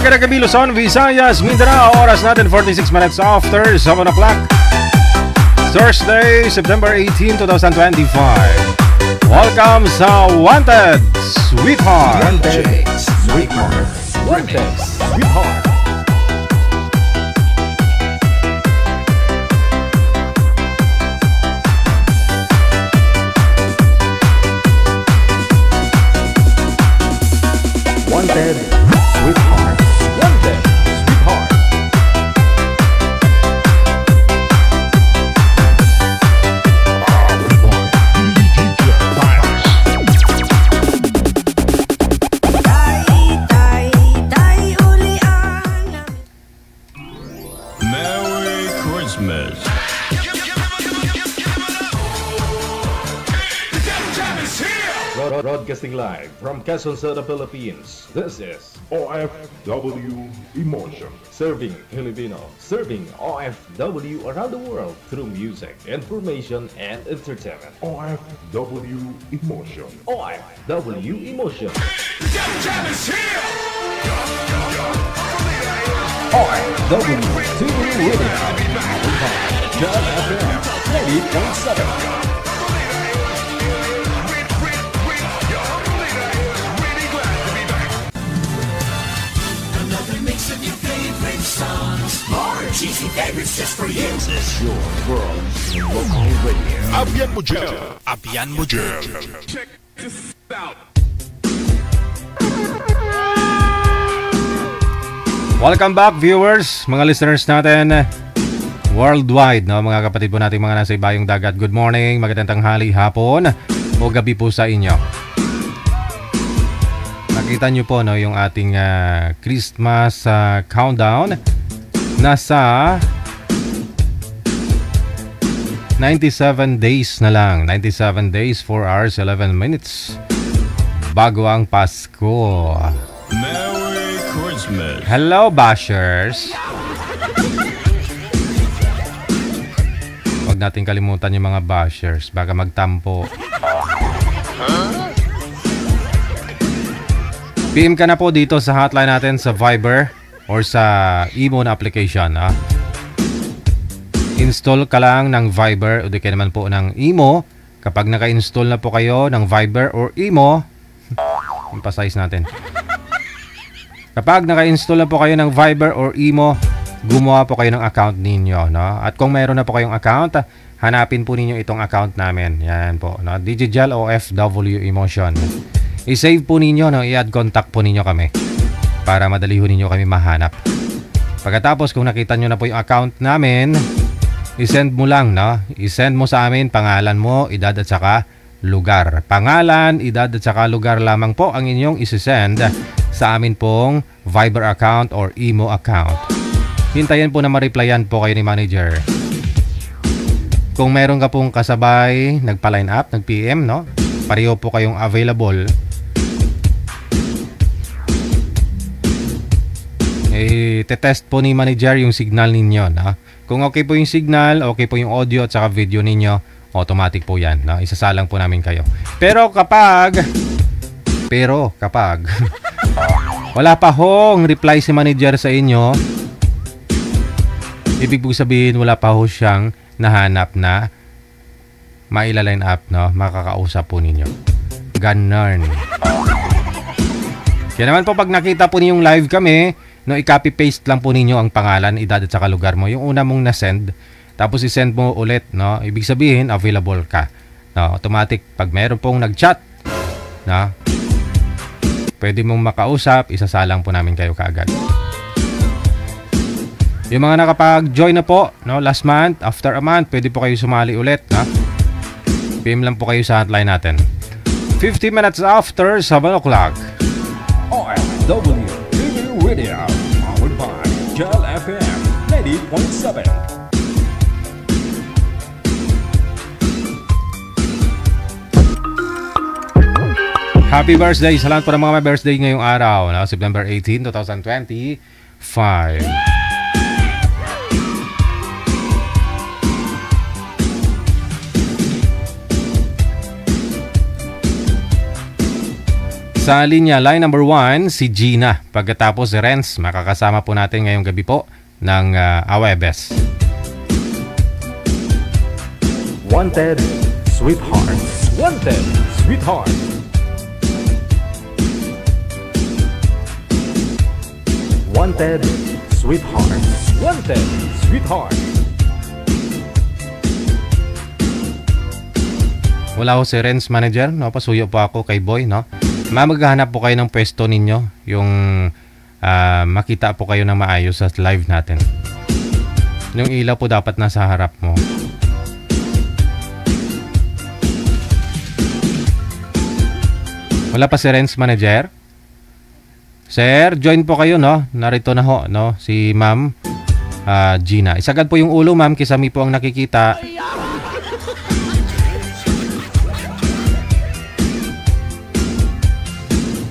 Magandang gabi Luzon, Visayas, Mindanao. Oras natin 46 minutes after 7 o'clock. Thursday, September 18, 2025. Welcome sa Wanted Sweetheart. Wanted Sweetheart. Wanted Sweetheart. Wanted Sweetheart. Wanted Sweetheart. Merry Christmas. Broadcasting live from Quezon City, Philippines. This is OFW Emotion. Serving Filipino, serving OFW around the world through music, information, and entertainment. OFW Emotion. OFW Emotion. OFW TV Radio. John FM 80.7. Cheesy favorites just for you. This is your world in local radio. Abian mo dyan. Abian mo dyan. Check this out. Welcome back viewers, mga listeners natin worldwide, no? Mga kapatid po natin mga nasa ibayong dagat. Good morning, magandang tanghali, hapon o gabi po sa inyo. Nakita nyo po, no, yung ating Christmas countdown. Nasa 97 days na lang. 97 days, 4 hours, 11 minutes bago ang Pasko. Merry Christmas. Hello, bashers. Huwag natin kalimutan yung mga bashers. Baka magtampo. PM ka na po dito sa hotline natin sa Viber or sa Imo na application. Install ka lang ng Viber o di kaya naman po ng Imo. Kapag naka-install na po kayo ng Viber or Imo, emphasize natin. Kapag naka-install na po kayo ng Viber or Imo, gumawa po kayo ng account ninyo, no? At kung mayroon na po kayong account, hanapin po ninyo itong account namin. Yan po, no? Digital OFW Emotion. I-save po ninyo, no? I-add contact po ninyo kami para madali ho ninyo kami mahanap. Pagkatapos kung nakita nyo na po yung account namin, i-send mo lang, no? I-send mo sa amin pangalan mo, edad at saka lugar. Pangalan, edad at saka lugar lamang po ang inyong isi-send sa amin pong Viber account or Imo account. Hintayin po na ma-replyan po kayo ni manager. Kung meron ka pong kasabay, nagpa-line up, nag-PM, no? Pareho po kayong available. Te-test po ni manager yung signal ninyo, no? Kung okay po yung signal, okay po yung audio at saka video ninyo, automatic po yan, no? Isasalang po namin kayo. Pero kapag wala pa hong reply si manager sa inyo, ibig po sabihin wala pa ho siyang nahanap na maila-line up, no? Makakausap po ninyo. Ganun. Kaya naman po pag nakita po niyo yung live kami, no, i-copy-paste lang po ninyo ang pangalan, edad at saka lugar mo. Yung una mong na-send, tapos i-send mo ulit, no? Ibig sabihin, available ka. No, automatic. Pag meron pong nag-chat, no, pwede mong makausap, isasalang po namin kayo kaagad. Yung mga nakapag-join na po, no, last month, after a month, pwede po kayo sumali ulit, no? PM lang po kayo sa hotline natin. 50 minutes after 7 o'clock. OFW TV Radio. Powered by John FM 80.7. Happy birthday sa lahat po ng mga may birthday ngayong araw, no? September 18, 2025. Sa linya, line number 1, si Gina. Pagkatapos si Renz, makakasama po natin ngayong gabi po ng Awebes. Wanted, Sweetheart. Wanted, Sweetheart. Wanted, Sweetheart. Wanted, Sweetheart. Wala ho si Renz manager, no? Pasuyo po ako kay Boy, no? Maghahanap po kayo ng pwesto ninyo, yung makita po kayo ng maayos sa live natin. Yung ilaw po dapat nasa harap mo. Wala pa si Renz manager? Sir, join po kayo, no? Narito na ho, no? Si Ma'am Gina. Isagad po yung ulo, ma'am. Kisami po ang nakikita.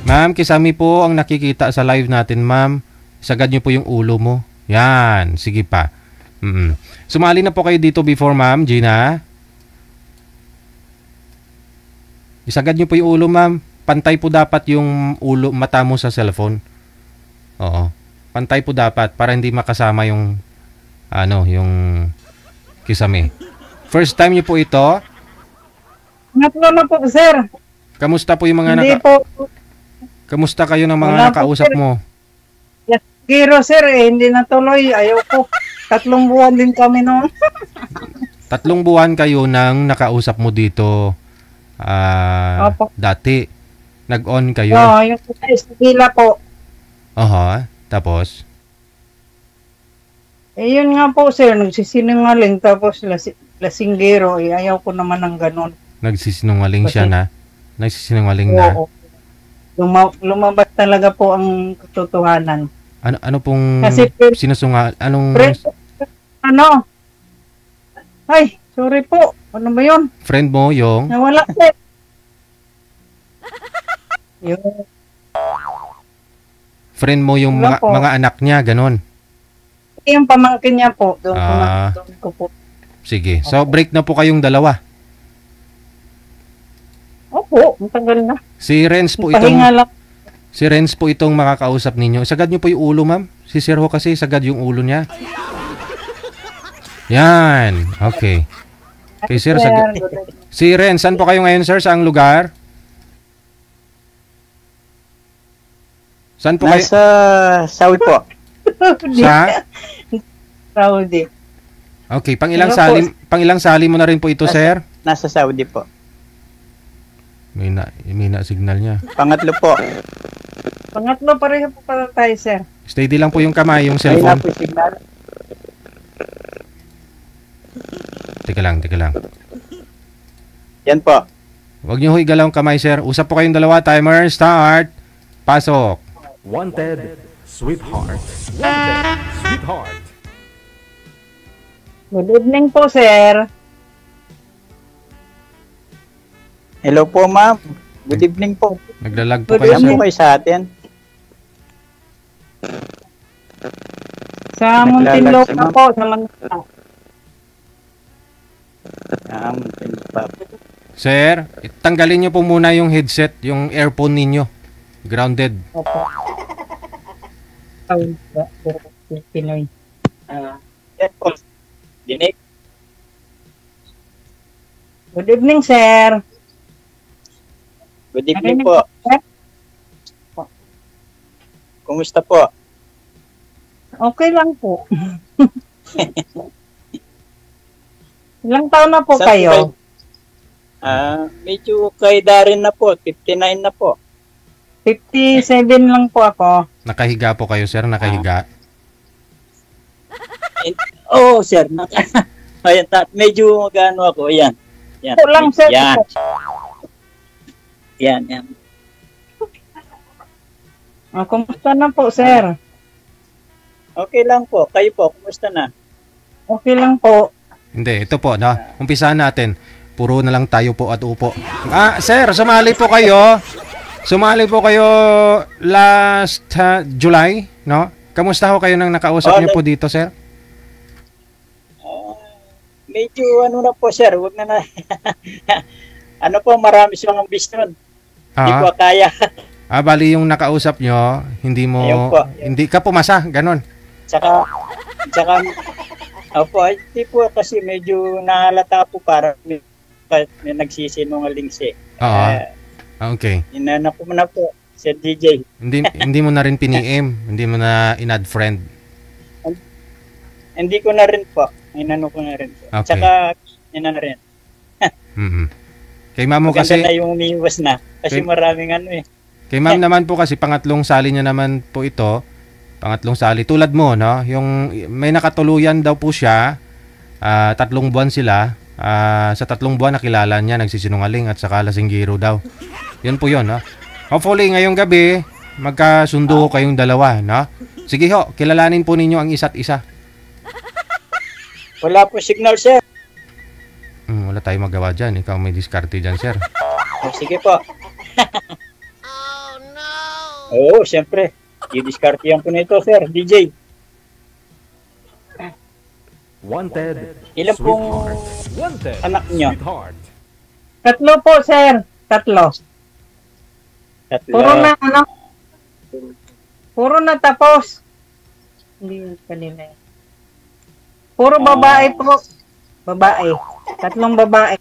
Ma'am, kisami po ang nakikita sa live natin, ma'am. Isagad nyo po yung ulo mo. Yan. Sige pa. Sumali na po kayo dito before, ma'am Gina. Isagad nyo po yung ulo, ma'am. Pantay po dapat yung ulo, mata mo sa cellphone. Oo. Pantay po dapat para hindi makasama yung yung kisame. First time nyo po ito? Natlo na po, sir. Kamusta po yung mga Hindi po. Kamusta kayo ng mga Wala po, nakausap sir. mo? Yes, Giro, sir, hindi natuloy. Ayaw ko. 3 buwan din kami noon. 3 buwan kayo nang nakausap mo dito Opo. dati. Nag-on kayo. Oo, yung Estila po. Aha. Tapos? Yun nga po, sir. Nagsisinungaling. Tapos lasinggero. Ayaw ko naman ng ganun. Nagsisinungaling Kasi- siya na? Nagsisinungaling na? Oo. Lumabas talaga po ang katotohanan. Ano pong Kasi sinusungal? Anong Ano? Ay, sorry po. Ano ba yun? friend mo yung? Nawala, sir. Yung Friend mo yung Wala po. mga anak niya, ganon. yung pamangkin niya po. Doon Ah. ko po. Sige. So, break na po kayong dalawa. Opo, matagal na. Si Renz po Pahinga itong lang. Si Renz po itong makakausap ninyo. Isagad niyo po yung ulo, ma'am. Si Sir ho kasi isagad yung ulo niya. Yan. Okay. Okay, Sir. Si Renz, saan po kayo ngayon, Sir? Saang lugar? Saan po kayo? Nasa Saudi po. Sa? Saudi. Okay, pang Ano ilang sali mo na rin po ito, Sir? Nasa Saudi po. May na signal niya. Pangatlo po. Pangatlo, pareho po pala tayo, sir. Steady lang po yung kamay, yung Ay na cellphone. po yung signal. Teka lang. Yan po. Huwag niyo ho igalaw ang kamay, Sir. Usap po kayong dalawa. Timer, start. Pasok. Wanted, Sweetheart. Wanted, Sweetheart. Good evening po, sir. Hello po, ma'am. Good evening po. Naglalag po Good kayo, Yan Sir. po kayo sa atin. Sa Naglalag Muntinlupa si ma'am. po, sa Manila. Sir, tanggalin niyo po muna yung headset, yung earphone ninyo. Grounded. Opo. Pinoy. Yan po. Dinig. Good evening, sir. Good evening Narinig po. sir? Kumusta po? Okay lang po. Ilang taon na po Saan kayo? Medyo kaida rin na po. 59 na po. 57 lang po ako. Nakahiga po kayo, Sir. Nakahiga. Oh, sir. Ayan, medyo magano ako. Yan. Yan. Po lang, sir. Yan. Yan. Kumusta na po, sir? Okay lang po. Kayo po, kumusta na? Okay lang po. Hindi, ito po, no? Umpisahan natin. Puro na lang tayo po at upo. Sir, sumali po kayo. Sumali po kayo last July, no? Kamusta ho kayo nang nakausap niyo po dito, sir? Medyo ano na po, sir. Huwag na. Ano po, marami siyang ambisyon. Hindi po kaya. Bali yung nakausap nyo, Ayun mo, po. hindi ka pumasa, ganon. Tsaka, opo, hindi po kasi medyo nahalata po para may nagsisinungaling siya. Oo. Okay. Inana ko na po, Sir DJ. Hindi mo na rin pini-aim, hindi mo na in-add friend. Hindi ko na rin po. Inano ko na rin po. Okay. Tsaka, inano rin. Mhm. Kay ma'am mo Maganda kasi, na yung umiiwas na. Kasi Okay. maraming ano eh. kay ma'am naman po kasi pangatlong sali niya naman po ito. Pangatlong sali tulad mo, no? Yung may nakatuluyan daw po siya. 3 buwan sila. Sa 3 buwan nakilala niya nagsisinungaling at saka lasinggiro daw. Yun po 'yon, no? Hopefully ngayong gabi magkasundo kayong dalawa, no? Sige ho, kilalanin po ninyo ang isa't isa. Wala po signal, sir. Wala tayong magawa dyan. Ikaw may diskarte dyan, sir. Oh, sige po. Oo, siyempre. I-discartihan ko na ito, sir. DJ. Wanted. Ilan pong Wanted. anak niyo? Sweetheart. 3 po, sir. 3. Tatlo. Puro na, ano? Puro na tapos. Hindi yun kanina eh. Puro babae po. Babae. 3 babae.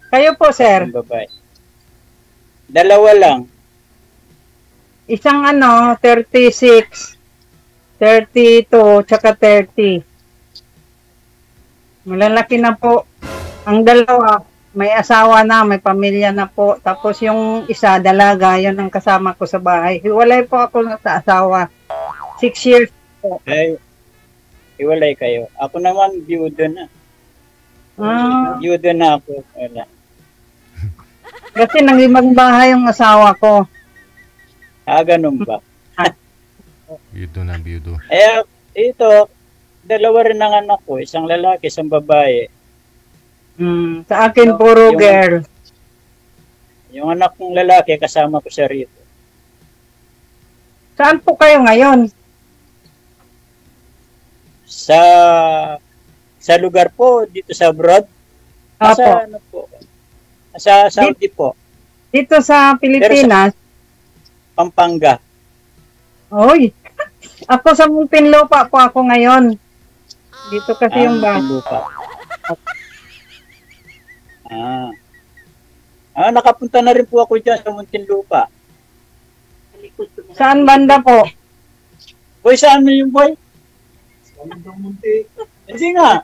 Kayo po, sir. Ang babae. 2 lang. Isang 36, 32, tsaka 30. Malalaki na po. Ang 2, may asawa na, may pamilya na po. Tapos yung isa, dalaga, yun ang kasama ko sa bahay. Hiwalay po ako sa asawa. 6 years po. Ay, iwalay kayo. Ako naman, biyudo na. Biyudo na ako. Wala. Kasi nangibang bahay yung asawa ko. Ganun ba? Biyudo na, biyudo. Ito, 2 rin ang anak ko. Isang lalaki, isang babae. Sa akin, puro Yung- girl. Yung anak kong lalaki, kasama ko siya rito. Saan po kayo ngayon? Sa lugar po, dito sa abroad. Apo. Sa ano po? Sa Saudi po. Dito sa Pilipinas. Pampanga. Oy, ako sa Muntinlupa po ako ngayon. Dito kasi yung bahay. Lupa. Nakapunta na rin po ako dyan sa Muntinlupa. Saan banda po? Boy, saan mo yung boy? Hindi nga.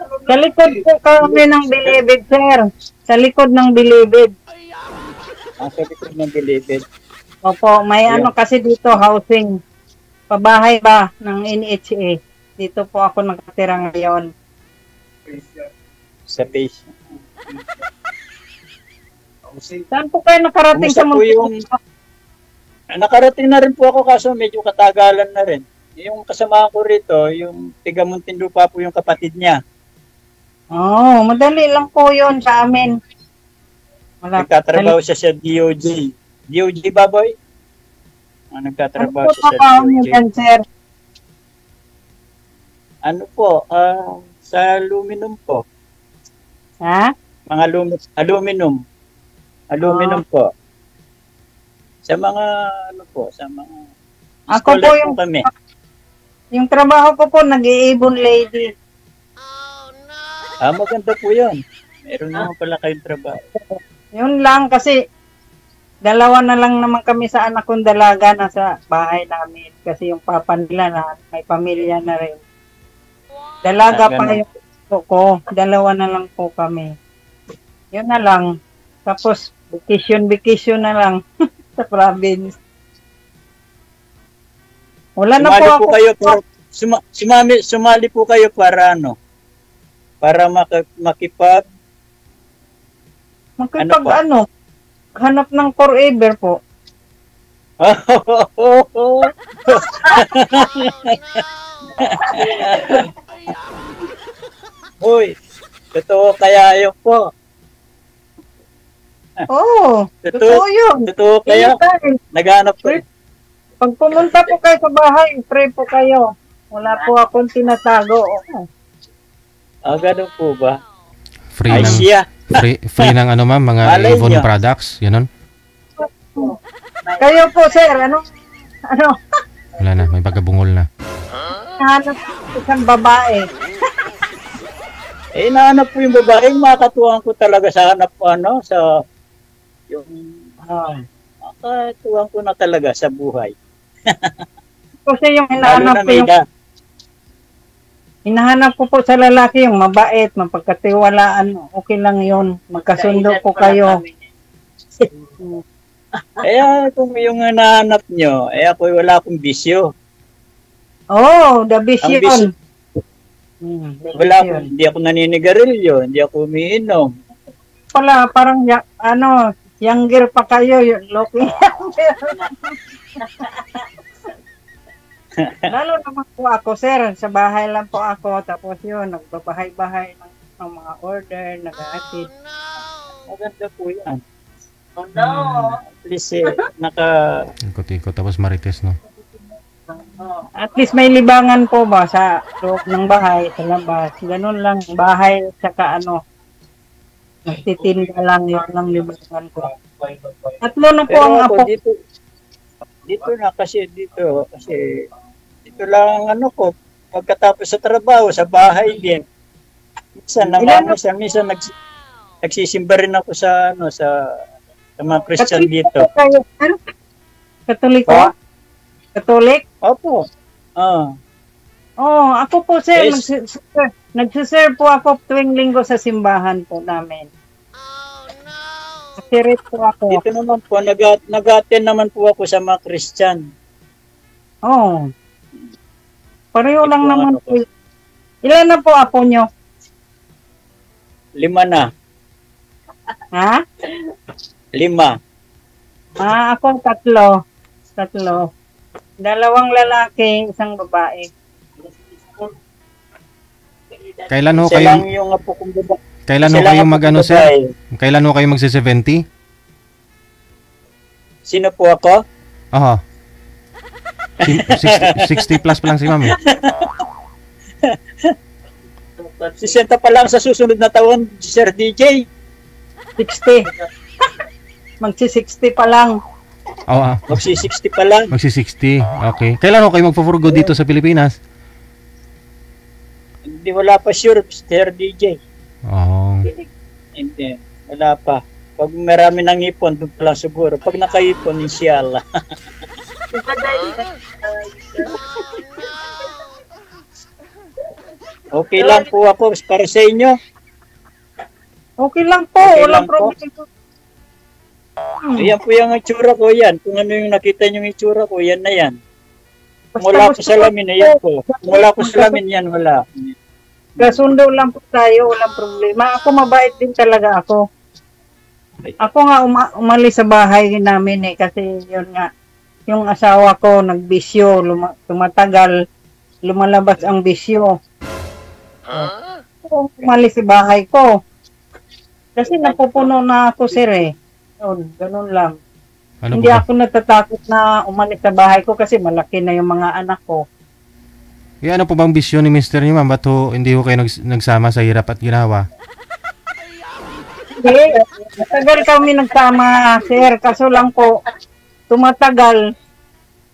Sa likod po kami ng Bilibid, sir. Sa likod ng Bilibid. Sa likod ng Bilibid. Opo, may Yeah. kasi dito housing. Pabahay ba ng NHA. Dito po ako nakatira ngayon. Sa base. Saan po kayo nakarating Kumusta sa po yung... Muntinlupa? Nakarating na rin po ako kaso medyo katagalan na rin. Yung kasama ko rito, yung tiga Muntinlupa po yung kapatid niya. Madali lang po yun sa amin. Nagtatrabaho siya sa DOJ. DOJ ba, boy? Nagtatrabaho Ano po siya sa trabaho niyo DOJ. dyan, sir? Ano po? Sa aluminum po. Ha? Mga aluminum. Aluminum po. Sa mga, ano po, sa mga... Ako po scholar yung, kami. yung trabaho ko po, nag-iibon lady. Maganda po yun. Meron naman pala kayong trabaho. Yun lang kasi 2 na lang naman kami sa anak kong dalaga na sa bahay namin. Kasi yung papa nila na may pamilya na rin. Dalaga pa ganun. yung gusto ko. 2 na lang po kami. Yun na lang. Tapos vacation na lang sa province. Wala na po Sumali ako. po kayo para, sumali po kayo para ano? Para makipag Magkipag ano po? hanap ng forever po. Uy, totoo kaya yun po. Oo, totoo yun. Totoo kaya Anytime. naghanap po. Pag pumunta po kayo sa bahay, pray po kayo. Wala po akong tinatago. Ganun po ba? Free Ay ng siya. free ng ano ma'am, mga Malay Avon nyo. products, yun. Kayo po, sir, ano? Wala na, may pagkabungol na. Hanap isang babae. Nahanap po yung babae, makakatuwang ko talaga sa hanap ko, sa yung makakatuwang ko na talaga sa buhay. Kasi yung Lalo na may hinahanap ko po sa lalaki yung mabait, mapagkatiwalaan, okay lang yun. Magkasundo po kayo. Kung yung nahanap nyo, ako wala akong bisyo. Oh, the vision. bisyo- Wala Vision. akong, hindi ako naninigarilyo, hindi ako umiinom. Pala, parang, younger pa kayo, yung looking younger. Lalo naman po ako, sir. Sa bahay lang po ako. Tapos yun, nagbabahay-bahay ng mga order, nag-aatid. Maganda po yan. Oh, no. At least, Ikot-ikot, tapos marites, no? At least may libangan po ba sa loob ng bahay, sa labas. Ganun lang, bahay, saka nagtitinda lang, yun lang libangan ko. Tatlo na po ang pero apo. ako dito lang ko, pagkatapos sa trabaho, sa bahay din. Minsan nagsisimba rin ako sa mga Christian dito. Kayo, sir? Katoliko? Ha? Katolik? Opo. Ako po, sir. Yes. Nagsiserve po ako tuwing linggo sa simbahan po namin. Nasirit po ako. Dito naman po, nag-attend naman po ako sa mga Christian. Pareho lang Ito, naman ano po. Ilan na po apo nyo? 5 na. Ha? 5. Ako 3. 2 lalaki, 1 babae. Kailan ho Isa kayo, lang yung apo kong babae. kailan ho Isa lang kayo apo mag-ano, kong sir? babae. Kailan ho kayo magsi-70? Sino po ako? Aha. 60 plus pa lang si ma'am. 60 pa lang sa susunod na taon, Sir DJ. 60. Magsi-60 pa lang. Oo, Magsi-60 pa lang. magsi-60. Okay. Kailan ho kayo magpo-for good dito sa Pilipinas? Hindi, wala pa sure, Sir DJ. Oo. Hindi, wala pa. Pag marami ng ipon, doon pa lang siguro. Pag nakaipon, inshallah. Okay lang po ako para sa inyo. Okay lang po. Okay Walang lang po. problema. Ayan po yung itsura ko yan. Kung ano yung nakita nyo yung itsura ko, yan na yan. Kung wala ko salamin, ayan po. Kung wala ko salamin, yan wala. Kasundo lang po tayo. Walang problema. Ako mabait din talaga ako. Ako nga umalis sa bahay namin kasi yun nga. Yung asawa ko nagbisyo. Tumatagal. Lumalabas ang bisyo. Umalis sa bahay ko. Kasi napupuno na ako, sir eh. Yun, ganun lang. Ano Hindi po ba? ako natatakot na umalis sa bahay ko kasi malaki na yung mga anak ko. Ano po bang bisyo ni Mr. niyo, ma'am? Ba't ho, hindi ho kayo nagsama sa hirap at ginawa? Hindi, matagal kami nagsama, sir. Kaso lang po, tumatagal,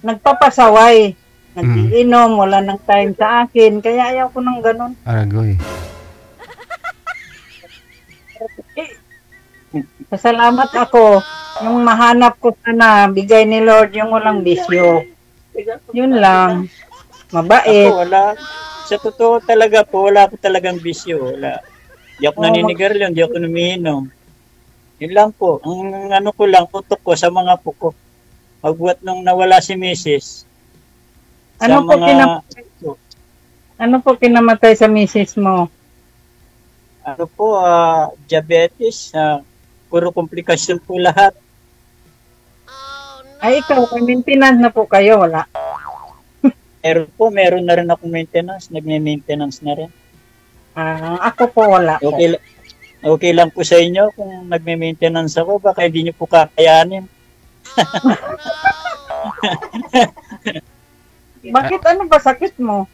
nagpapasaway. Nag-iinom, wala nang time sa akin. Kaya ayaw ko ng ganun. Aragoy. Pasalamat ako. Yung mahanap ko sana, bigay ni Lord yung walang bisyo. Yun lang. Mabait. Ako, wala. Sa totoo talaga po, wala ako talagang bisyo. Wala. Hindi ako naninigarilyo, hindi ako numiinom. Yun lang po. Ang ano ko lang, tutok ko sa mga apo ko. Magbuhat nung nawala si Mrs. Ano po kinamatay sa misis mo? Ano po, diabetes, puro komplikasyon po lahat. Ay, ikaw, may maintenance na po kayo, wala? Meron na rin akong maintenance, nagme-maintenance na rin. Ako po, wala po. Okay lang po sa inyo kung nagme-maintenance ako, baka hindi niyo po kakayanin. Bakit ano ba sakit mo?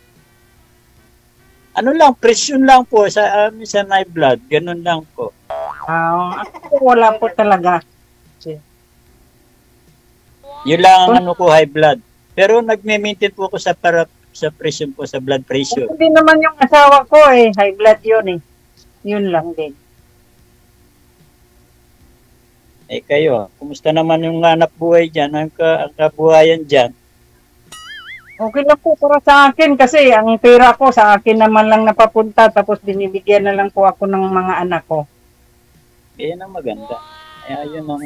Ano lang, presyon lang po sa high blood, ganun lang po. Ako po, wala po talaga. Yun lang ang ano ko, high blood. Pero nagme-maintain po ako sa pressure po, sa blood pressure. Hindi naman yung asawa ko eh. High blood yun eh. Yun lang din. Eh kayo, kumusta naman yung hanap buhay dyan, ang kabuhayan dyan? Okay lang po para sa akin kasi ang pera ko sa akin naman lang napapunta tapos binibigyan na lang po ako ng mga anak ko. Yan ang maganda. Ayun ang...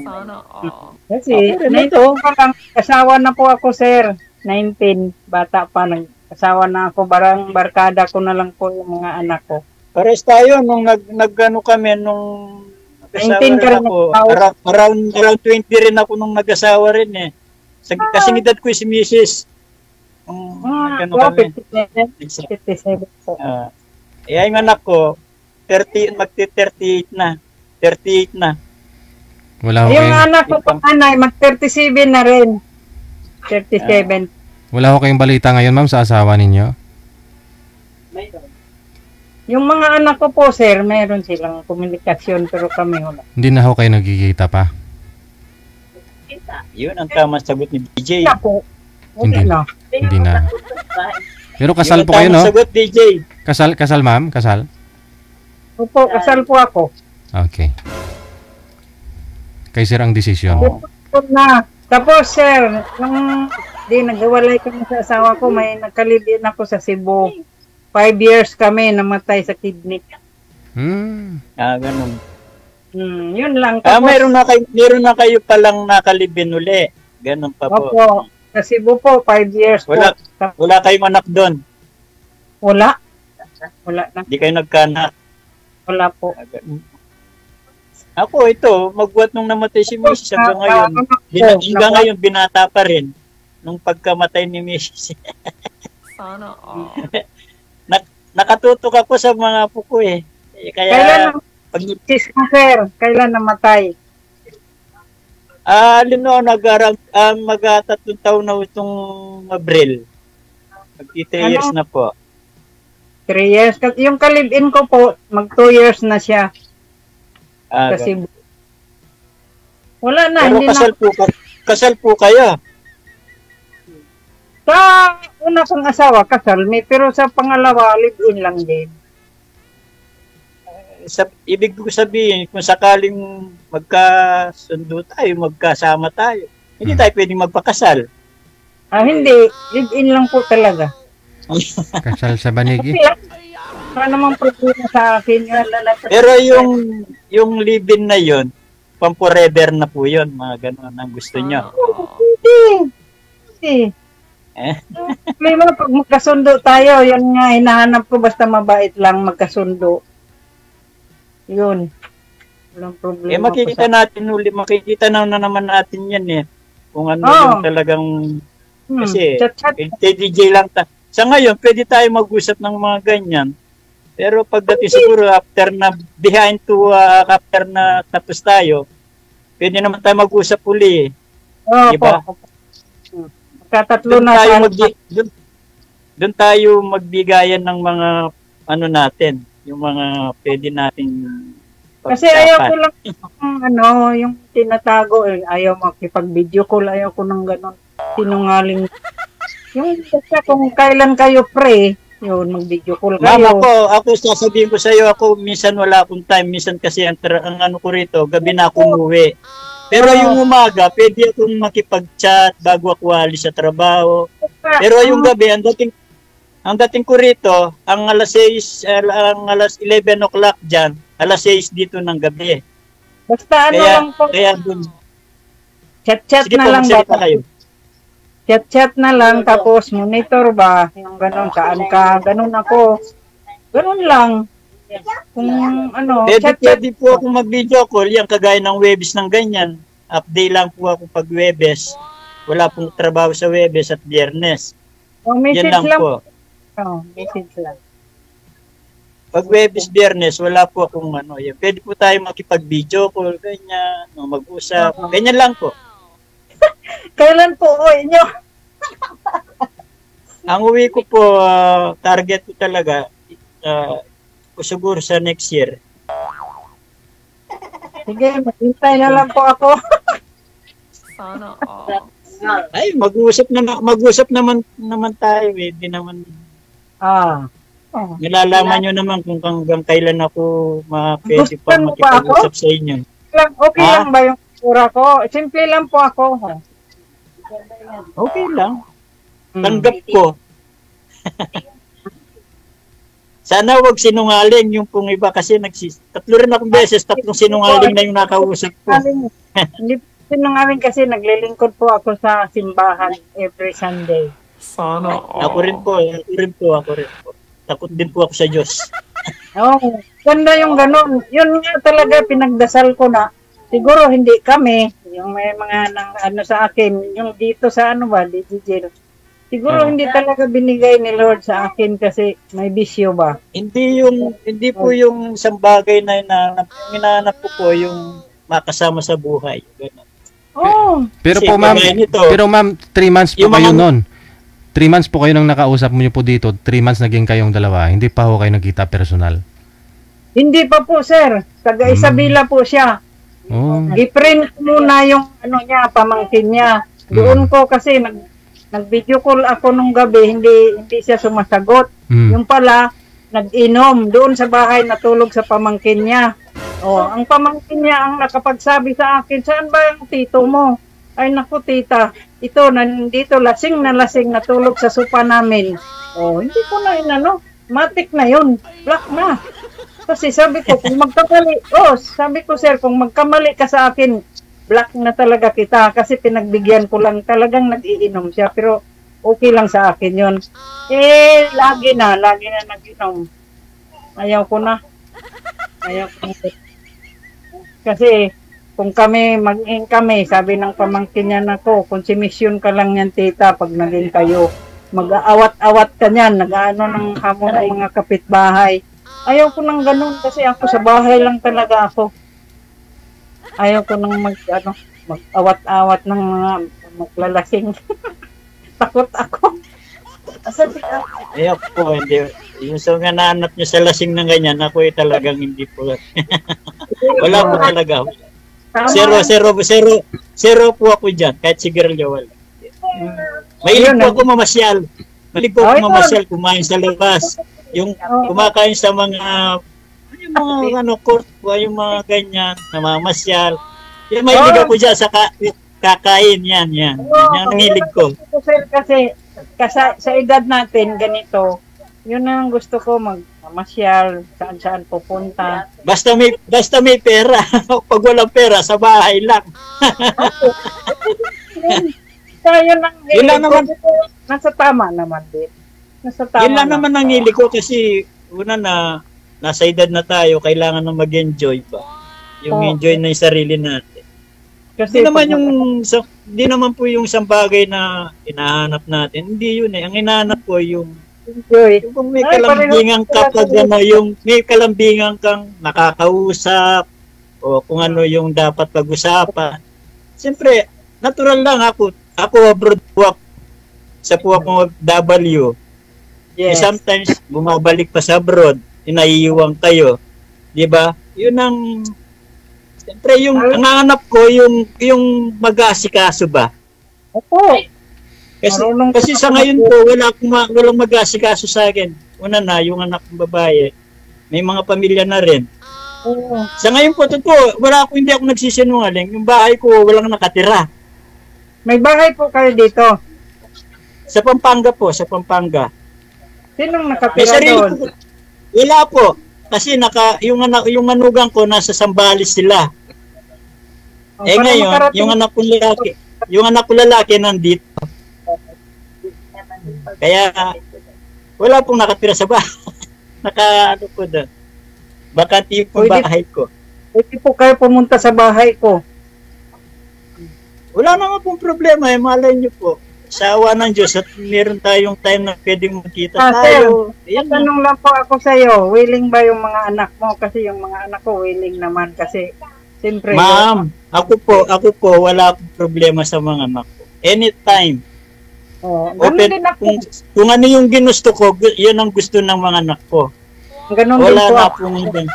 Kasi Okay, nito pa lang, asawa na po ako sir. 19, bata pa, asawa na ako, barkada ko na lang po yung mga anak ko. Pares tayo nung nag-ano kami nung nag-asawa 19 ka rin rin ako. nag-asawa. Around 20 rin ako nung nag-asawa rin eh. Kasing edad ko si Mrs. Nag-ano Wow, kami. 57 po. Yung anak ko, 30, magti-38 na. 38 na. Wala ho Yung kayong, anak ko panganay, mag-37 na rin. 37. wala ho kayong balita ngayon, ma'am, sa asawa ninyo? Yung mga anak ko po, sir, meron silang komunikasyon pero kami wala. Hindi na ho kayo nagkikita pa? Yun ang tamang sagot ni DJ. Kaya po, Hindi. hindi na. Hindi na. Pero Yun kasal ang po kayo, tamang no? sagot, DJ. Kasal, ma'am? Kasal? Opo, kasal po ako. Okay. Kay sir ang desisyon. Opo na. Tapos, sir, nung nagawalay kami sa asawa ko, may nagkalibin ako sa Cebu. 5 years kami namatay sa kidney. Ganun. Yun lang. Tapos, Meron na kayo palang nakalibin uli. Ganun pa po. opo, sa Cebu po, 5 years Wala. po. Wala kayong anak doon. Wala. Wala na. Hindi kayo nagkanak. Wala po. Ako ito, magbuhat nung namatay si Mrs. hanggang ngayon. Hanggang ngayon, binata pa rin. Nung pagkamatay ni Mrs. Nakatutok ako sa mga puko eh. Kaya, Kailan sir? Kailan namatay? mag-3 taon na itong Abril. Mag-3 years na po. 3 years. Yung kalibin ko po, mag 2 years na siya. Kasi wala na. Pero Hindi kasal po kayo. Sa una kong asawa, kasal may, pero sa pangalawa, live-in lang din. Ibig ko sabihin, kung sakaling magkasundo tayo, magkasama tayo, hindi tayo pwedeng magpakasal. Hindi, live-in lang po talaga. Kasal sa Banigi? Wala namang problema sa akin yun. Pero yung live-in na yun, pang-forever na po yun, mga ganun ang gusto nyo. Hindi. Eh? Problema pag magkasundo tayo, yan nga, hinahanap ko basta mabait lang magkasundo. Yun. Walang problema. makikita na naman natin yan eh. Kung ano yung talagang, kasi, DJ lang sa ngayon, pwede tayo mag-usap ng mga ganyan. Pero pagdating siguro, after na tapos tayo, pwede naman tayo mag-usap uli. Diba? Katatlo na tayo. Doon tayo magbigayan ng mga ano natin, yung mga pwede nating kasi ayaw ko lang yung tinatago ayaw makipag-video call, ayaw ko ng ganon sinungaling. Yung basta kung kailan kayo pre, yun mag-video call kayo. Mama ko, ako sasabihin ko sa iyo, ako minsan wala akong time, minsan kasi ang ano ko rito, gabi na ako umuwi. Pero yung umaga, pwede akong makipag-chat bago ako alis sa trabaho. Pero yung gabi, ang dating ko rito, ang alas 11 o'clock dyan, alas 6 dito ng gabi. Basta lang po. Kaya dun. Chat-chat Sige na po, lang magsalita ba? kayo. Chat-chat na lang, tapos monitor ba? Yung ganon, saan ka? Ganon ako. Ganon lang. Kung Pwede po ako mag-video call, yan kagaya ng Webes ng ganyan. Update lang po ako pag Webes. Wala pong trabaho sa Webes at Biyernes. Message Yan lang po. Message lang. Pag Webes, Biyernes, wala po akong yan. Pwede po tayo makipag-video call, ganyan, mag-usap. Ganyan lang po. Kailan po uwi nyo? Ang uwi ko po, target ko talaga, siguro sa next year. Sige, maghintay na lang po ako. Ay, mag-usap naman tayo eh. Di naman Ah. nilalaman nyo naman kung hanggang kailan ako pwede Gusto pa mo ba makipag-usap sa inyo. Okay Ah? lang ba yung itsura ko? Simple lang po ako. Okay lang. Hmm. Tanggap ko. Sana wag sinungaling yung pong iba kasi tatlo rin akong beses, tatlong sinungaling na yung nakausap ko. Hindi po sinungaling kasi naglilingkod po ako sa simbahan every Sunday. Sana Ako rin po. Takot din po ako sa Diyos. Oh, ganda yung ganun. Yun nga talaga pinagdasal ko na. Siguro hindi kami, yung may mga sa akin, yung dito sa DJJ. Siguro hindi talaga binigay ni Lord sa akin kasi may bisyo ba? Hindi po yung isang bagay na hinahanap ko yung makasama sa buhay. Ganun. Oh, Pero Kasi po ma'am, kagaya nito, pero ma'am, 3 months po yung kayo mga- noon. 3 months po kayo nang nakausap mo po dito. 3 months naging kayong dalawa. Hindi pa ho kayo nagkita personal. hindi pa po sir. Taga Isabela po siya. Oh. I-print muna yung pamangkin niya. Doon ko kasi nag-video call ako nung gabi, hindi siya sumasagot. Mm. Yung pala, nag-inom doon sa bahay, natulog sa pamangkin niya. Oh, ang pamangkin niya ang nakapagsabi sa akin, saan ba yung tito mo? Ay naku tita, ito nandito lasing natulog sa sopa namin. Oh, hindi ko na matik na yun, black na. Kasi sabi ko, kung sabi ko sir, kung magkamali ka sa akin, black na talaga kita kasi pinagbigyan ko lang, talagang nag-iinom siya pero okay lang sa akin yun. Lagi na nag-inom. Ayaw ko na. Kasi kung mag-in kami, sabi ng pamangkin niya nako, konsumisyon ka lang yan tita pag naging kayo. Mag-aawat-awat ka niyan, nag-ano ng hamon ng mga kapitbahay. Ayaw ko nang ganun kasi ako sa bahay lang talaga ako. Ayaw ko nang mag-awat-awat ng mga maglalasing. Takot ako. Ayaw po, hindi. Yung sa nga nahanap niyo sa lasing ng ganyan, ako talagang hindi po. Wala po talaga. Zero po ako dyan, kahit sigarilyo wala. Mahilig po ako mamasyal. Kumain sa labas. Yung kumakain sa mga court po, yung mga ganyan, namamasyal. Yung mahilig ako dyan sa kakain, yan. Yan ang nangilig ko. Kasi sa edad natin, ganito, yun ang gusto ko, magmamasyal, saan pupunta. Basta may pera. Pag walang pera, sa bahay lang. Yun lang naman. Nasa tama naman din. Yun lang naman ang hili ko kasi una nasa edad na tayo, kailangan na mag-enjoy pa. Yung enjoy na yung sarili natin. Kasi hindi naman po yung isang bagay na hinahanap natin. Hindi yun eh. Ang hinahanap ko yung kung may kalambingan ka may kalambingan kang nakakausap o kung ano yung dapat pag-usapan. Siyempre, natural lang ako abroad po sa po akong W. Yes. Sometimes bumabalik pa sa abroad, inaiiwang kayo. 'Di ba? Yun ang siyempre yung nanganap ko yung mag-aasikaso ba. Opo. Kasi sa ngayon po walang mag-aasikaso sa akin. Una na yung anak kong babae, may mga pamilya na rin. Sa ngayon po totoo, hindi ako nagsisinungaling. Yung bahay ko walang nakatira. May bahay po kayo dito? Sa Pampanga po, sa Pampanga. Sinong May nakatira sarili doon? ko. Wala po. Kasi yung manugang ko nasa Sambales sila. Ngayon, yung anak ko lalaki nandito. Kaya wala pong nakatira sa bahay. Po doon. Bakante po bahay ko. Pwede po kayo pumunta sa bahay ko. Wala naman pong problema. Malay niyo po. Sa awa ng Diyos at meron tayong time na pwedeng magkita tayo. Tanong lang po ako sa iyo, willing ba yung mga anak mo? Kasi yung mga anak ko willing naman kasi siyempre. Ma'am, ako po wala akong problema sa mga anak ko. Anytime. Ganun din ako. Kung ano yung ginusto ko, yun ang gusto ng mga anak ko. Ganun wala din po na ako. pong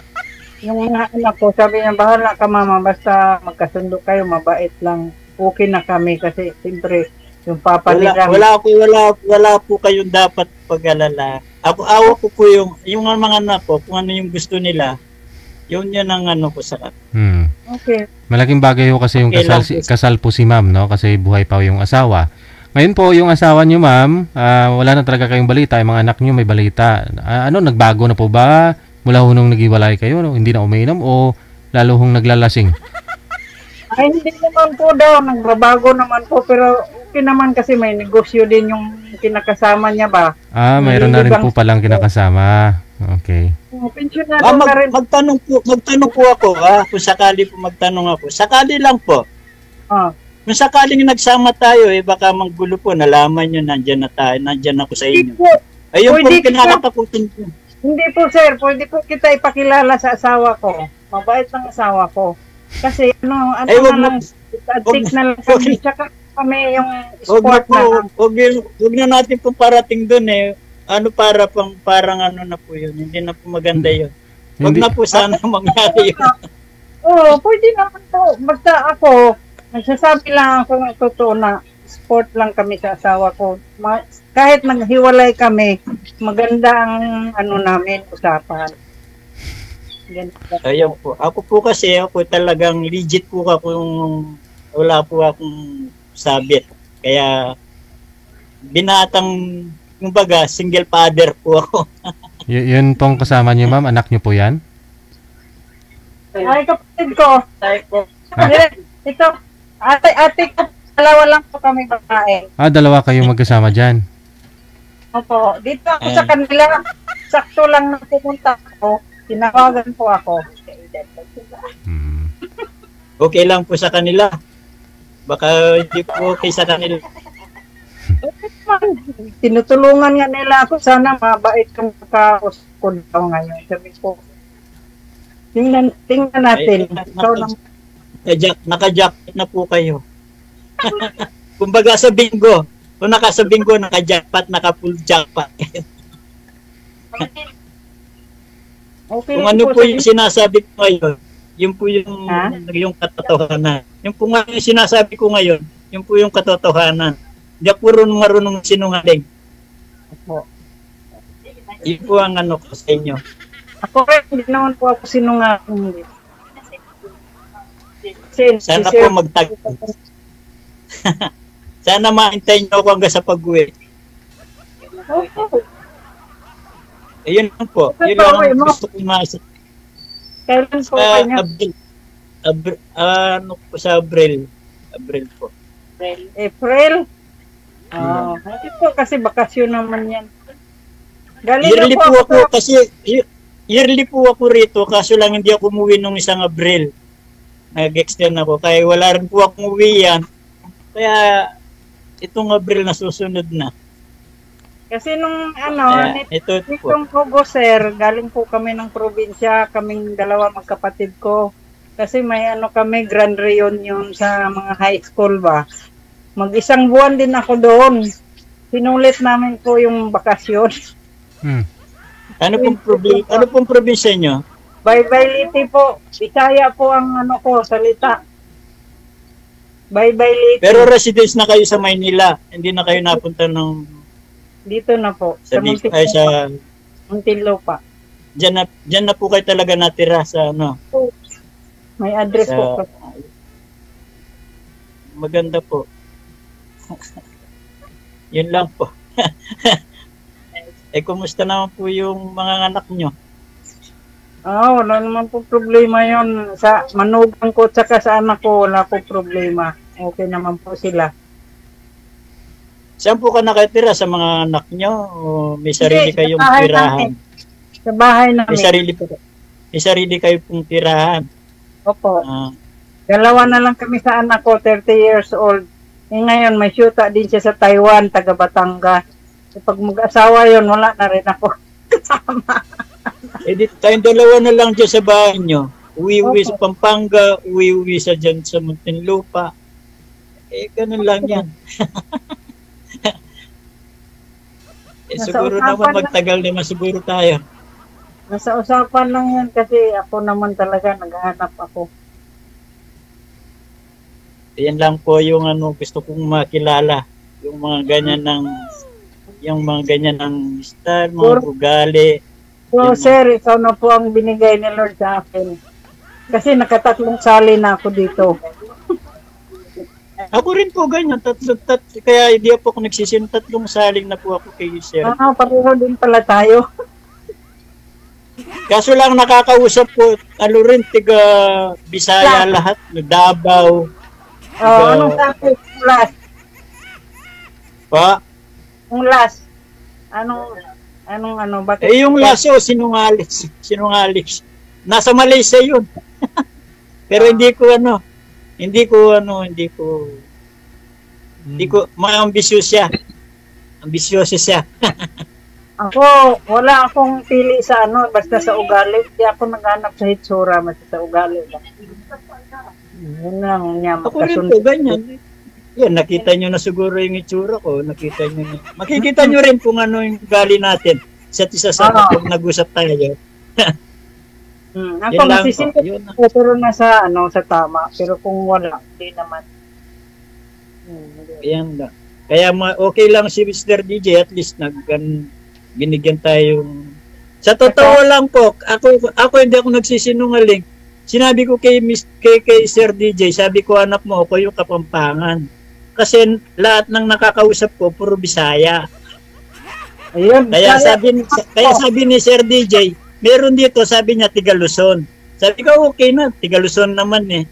Yung mga anak ko, sabi niya, bahala ka mama, basta magkasundo kayo, mabait lang. okay na kami kasi siyempre yung papa nila. Wala po kayong dapat pag-alala. Ako po yung mga anak ko, kung ano yung gusto nila, yun ang ano ko sa Okay. Malaking bagay ho kasi yung Okay lang kasal po si ma'am, no? Kasi buhay pa yung asawa. Ngayon po, yung asawa niyo, ma'am, wala na talaga kayong balita. Yung mga anak niyo may balita. Nagbago na po ba? Mula ho nung naghiwalay kayo, no? Hindi na umiinom o lalo hong naglalasing? Ay, hindi naman po daw. Nagbabago naman po. Pero okay naman kasi may negosyo din yung kinakasama niya ba. Mayroon na rin po palang kinakasama. Okay. Pensionado ka rin. Magtanong po ako, kung sakali po magtanong ako. Sakali lang po. Ah. Kung sakaling nagsama tayo, baka manggulo po, nalaman nyo, nandyan na tayo, nandyan ako sa inyo. Ayun po, kinakatakutin ko. Hindi po, sir. Pwede po kita ipakilala sa asawa ko. Mabait ng asawa ko. Kasi na lang, addict na lang kami. Tsaka kami yung sport na lang. Huwag na natin pong parating dun parang ano na po yun. Hindi na po maganda yun. Huwag na po sana mangyari yun. Oo, pwede naman po. Basta ako, nagsasabi lang ako ng totoo na sport lang kami sa asawa ko. Kahit naghiwalay kami, maganda ang namin usapan. Ayun po. Ako po kasi, talagang legit po kung wala po akong sabit. Kaya, binatang, kumbaga, single father po ako. Yun pong kasama niyo, ma'am? Anak niyo po yan? Ay, kapatid ko. Ito, ate ko, dalawa lang po kami babae. Dalawa kayong magkasama dyan? Opo. Dito ako sa kanila. Sakto lang nang pumunta ako. Tinawagan po ako. Okay lang po sa kanila. Baka hindi po okay sa kanila. Tinutulungan nga nila ako. Sana mabait kang makausapon daw ngayon. Sabi ko, tingnan natin. Naka-jacket na po kayo. Kumbaga sa bingo. Kung sa bingo, naka-jackpot, naka-full jackpot. Okay, kung ano po yung sinasabi ko ngayon, yun po yung katotohanan. Yung po nga yung sinasabi ko ngayon, yun po yung katotohanan. Hindi po marunong sinungaling. Yun po ang ano ko sa inyo. Ako rin, hindi naman po ako sinungaling. Sana po magtagal. Sana maintay nyo ako hanggang sa pag-uwi. Ayun lang po. Yun lang ang gusto ko maasa. Kailan po kanya? Sa Abril. Abril po. April? Hindi po kasi bakasyon naman yan. Yearly po ako kasi yearly po ako rito kaso lang hindi ako umuwi nung isang Abril. Nag-extend ako. Kaya wala rin po akong uwi yan. Kaya itong Abril na susunod na. Kasi nung nitong August, sir, galing po kami ng probinsya, kaming dalawa magkapatid ko. Kasi may kami grand reunion sa mga high school ba. Mag-isang buwan din ako doon. Sinulit namin po yung bakasyon. Ano pong probinsya nyo? Baybayliti po. Bisaya po ang salita. Baybayliti. Pero residence na kayo sa Maynila. Hindi na kayo napunta ng dito na po. Sa Muntinlupa. Diyan na po kayo talaga natira sa May address po. Maganda po. Yun lang po. Kumusta naman po yung mga anak nyo? Wala naman po problema yon. Sa manugang ko at saka sa anak ko, wala po problema. Okay naman po sila. Saan po ka nakatira? Sa mga anak nyo? O may sarili kayong tirahan? Sa bahay namin. May sarili kayo pong tirahan? Opo. Dalawa na lang kami sa anak ko, 30 years old. Ngayon, may syuta din siya sa Taiwan, taga Batangas. Pag mag-asawa yon, wala na rin ako kasama. Tayong dalawa na lang dyan sa bahay nyo. Uwi-uwi sa Pampanga, uwi-uwi sa dyan sa Muntinlupa. Ganun lang yan. Siguro naman magtagal naman siguro tayo. Nasa usapan lang yan kasi ako naman talaga naghahanap ako. Yan lang po yung gusto kong makilala. Yung mga ganyan ng style, mga ugali. So, sir, ikaw na po ang binigay ni Lord sa akin. Kasi nakatatlong sali na ako dito. Ako rin po ganyan, kaya hindi po ako nagsisin, tatlong saling na po ako kay sir. Pareho din pala tayo. Kaso lang nakakausap po, rin, tiga Bisaya lahat, Davao. Anong sabi? Yung last? Pa? Yung last? Bakit? Yung last sinungalis. Nasa Malaysia yun. Pero hindi ko maambisyoso siya. Ambisyoso siya. Ako, wala akong pili sa basta sa ugali. Hindi ako naghanap sa hitsura, basta sa ugali lang. Yun lang niya. Ako rin po, ganyan. Yan, nakita nyo na siguro yung itsura ko. Makikita nyo rin kung ano yung ugali natin. Isa't isa sa pag nag-usap tayo. Ako masisingit ko, pero nasa tama. Pero kung wala, hindi naman. Ayan lang. Kaya okay lang si Mr. DJ, at least binigyan tayong... Sa totoo lang po, ako hindi ako nagsisinungaling. Sinabi ko kay Sir DJ, sabi ko, anak mo, ako yung Kapampangan. Kasi lahat ng nakakausap ko, puro Bisaya. Ayun, kaya sabi ni Sir DJ, meron dito, sabi niya, tiga Luzon. Sabi ko, okay na, tiga Luzon naman eh.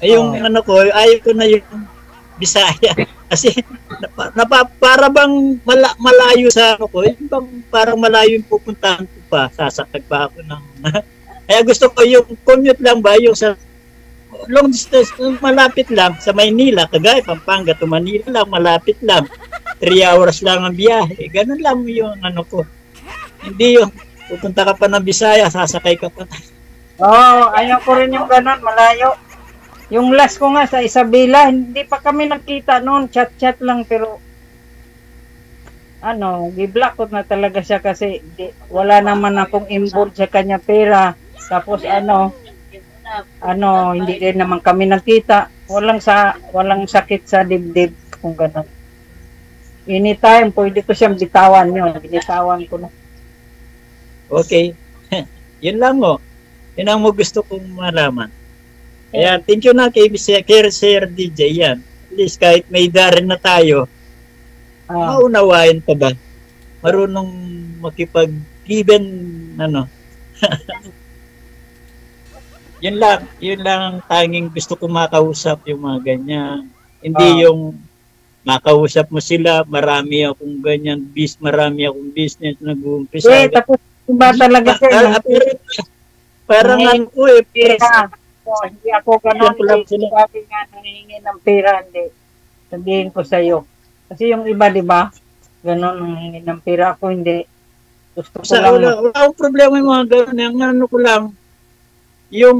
Ayong ayaw ko na yung Bisaya. Kasi para bang malayo sa parang malayo yung pupuntahan ko pa, sasakag pa ako ng... Kaya gusto ko yung commute lang ba, yung sa long distance, malapit lang, sa Maynila, Cagayan, Pampanga, to Manila lang, malapit lang. 3 hours lang ang biyahe. Ganun lang yung ko. Hindi yung pupunta ka pa ng Bisaya, sasakay ka pa. Ayaw ko rin yung ganun, malayo. Yung last ko nga sa Isabela, hindi pa kami nakita noon, chat-chat lang, pero gi-block ko na talaga siya kasi wala naman akong involved sa kanya pera. Tapos hindi rin naman kami nakita. Walang sakit sa dibdib kung gano'n. Anytime, pwede ko siyang bitawan yun. Binitawan ko na. Okay. Yun lang Yun ang gusto kong malaman. Kaya thank you na kay Sir DJ yan. At least kahit may darin na tayo, maunawain pa ba? Marunong makipag-given, yun lang ang tanging gusto ko makausap, yung mga ganyan. Hindi yung makausap mo sila, marami akong ganyan, marami akong business, nag-uumpisa. Tapos ba talaga siya? Parang hindi ako ganun. Sabi nga, nangihingi ng pera, hindi. Sabihin ko sa'yo. Kasi yung iba, di ba? Ganun, nangihingi ng pera. Ako hindi. Gusto ko lang. Wala akong problema yung mga ganun. Ang ko lang, yung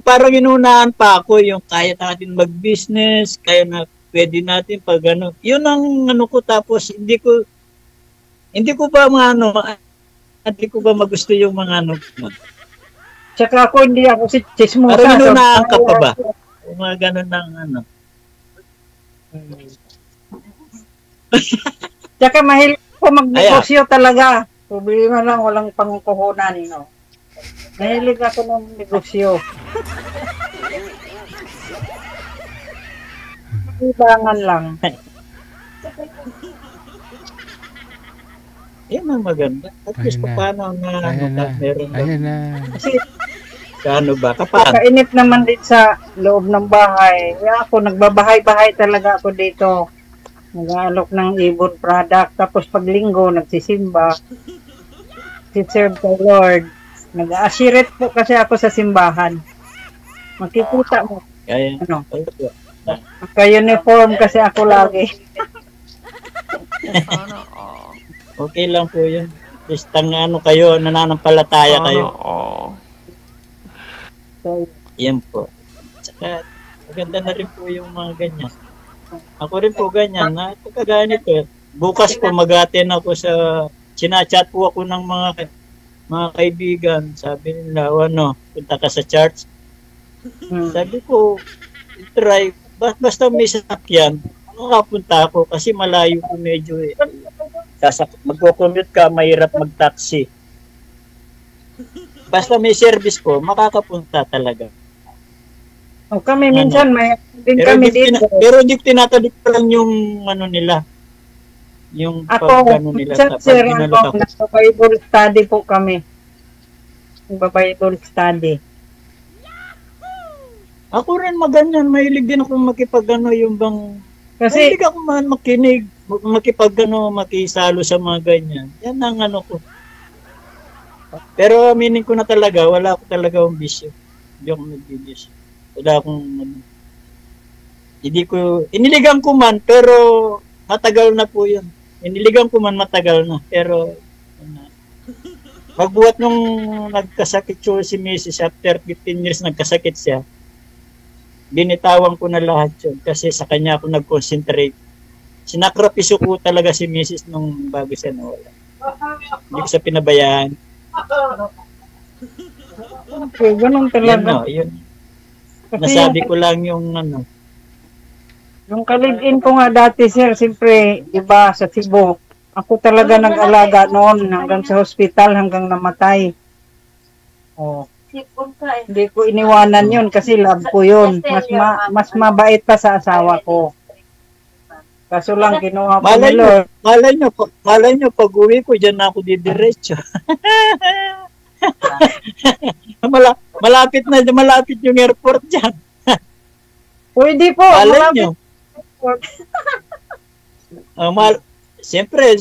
parang inunahan pa ako, yung kaya natin mag-business, kaya na pwede natin pag yun ang ko, tapos hindi ko ba hindi ko ba magusto yung mga Tsaka ako hindi ako si chismosa. Parang inunahan ka pa ba? Yung mga ganun ng Tsaka mahilig ko magnegosyo talaga. Problema lang, walang pangkuhunan, Mahilig ako ng negosyo. Ibangan lang. Yan ang maganda. At least paano meron ba? Ayan na. Kasi ba? Kapag? kainit naman din sa loob ng bahay. Kaya ako, nagbabahay-bahay talaga ako dito. Nag-aalok ng ibon product. Tapos pag linggo, nagsisimba. Si-serve kay Lord. Nag-aashiret po kasi ako sa simbahan. Makikita mo. Kaya, Naka-uniform kasi ako lagi. Okay lang po yun. Just kayo, nananampalataya kayo. So, Yan po. Saka, maganda na rin po yung mga ganyan. Ako rin po ganyan. Kagaya nito. Bukas po mag-attend ako sa... Sinachat po ako ng mga kaibigan. Sabi nila, punta ka sa church. Sabi ko, try, basta may sasakyan, makapunta ako kasi malayo ko medyo eh. Magko-commute ka, mahirap mag-taxi. Basta may service po, makakapunta talaga. O kami minsan may din Pero kami hindi, dito. pero hindi tinatadik pa lang yung ano nila. Yung Ako, pag ano nila. minsan Pag sir, ginalok ako. nasa Bible study po kami. Bible study. Ako rin maganyan, mahilig din ako makipag-ano yung bang... Kasi, mahilig ako man makinig, makisalo sa mga ganyan. Yan ang ano ko. Pero aminin ko na talaga, wala ako talaga akong bisyo. Hindi ako nagbibisyo. Wala akong ano. Hindi ko, iniligan ko man, pero matagal na po yun. Iniligan ko man, matagal na. Pero, magbuhat nung nagkasakit si Mrs. after 15 years nagkasakit siya, binitawan ko na lahat yun kasi sa kanya ako nag-concentrate. Sinakripisyo ko talaga si Mrs. nung bago siya nawala. Hindi ko siya pinabayaan. okay, ganun Yan talaga. no, yun. Kasi Nasabi ko lang yung ano. yung kalibin ko nga dati, sir, siyempre, di ba, sa Cebu, ako talaga nag-alaga noon hanggang sa hospital, hanggang namatay. Oh. Hindi ko iniwanan yun kasi love ko yun. Mas mabait pa sa asawa ko. Kaso lang, kinuha ko ni Lord. Malay nyo, pag uwi ko, dyan na ako didiretso. malapit yung airport dyan. Pwede po. Malay malapit. nyo. Siyempre,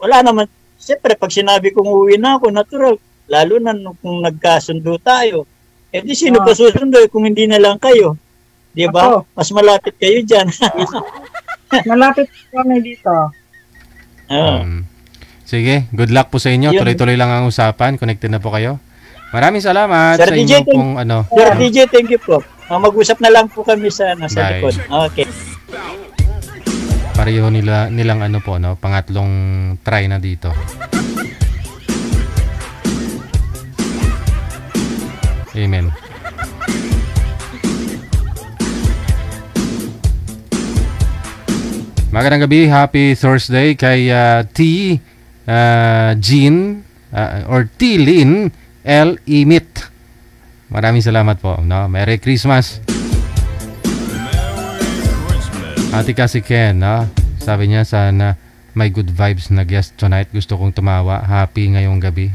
wala naman. Siyempre, pag sinabi kong uwi na ako, natural. Lalo na kung nagkasundo tayo. Eh di sino pa susundo kung hindi na lang kayo? Di ba? Ako. Mas malapit kayo dyan. Malapit kami dito. Sige, good luck po sa inyo. Yun. Tuloy-tuloy lang ang usapan. Connected na po kayo. Maraming salamat Sir sa DJ, inyo pong ano. Sir DJ, thank you po. Mag-usap na lang po kami sa Bye. likod. Okay. Pareho nilang ano po, no? Pangatlong try na dito. Amen. Magandang gabi, happy Thursday kay Jean or T. Lin L. Imit. Maraming salamat po, no? Merry Christmas. Ate kasi Ken, no? Sabi niya sana may good vibes na guest tonight. Gusto kong tumawa. Happy ngayong gabi.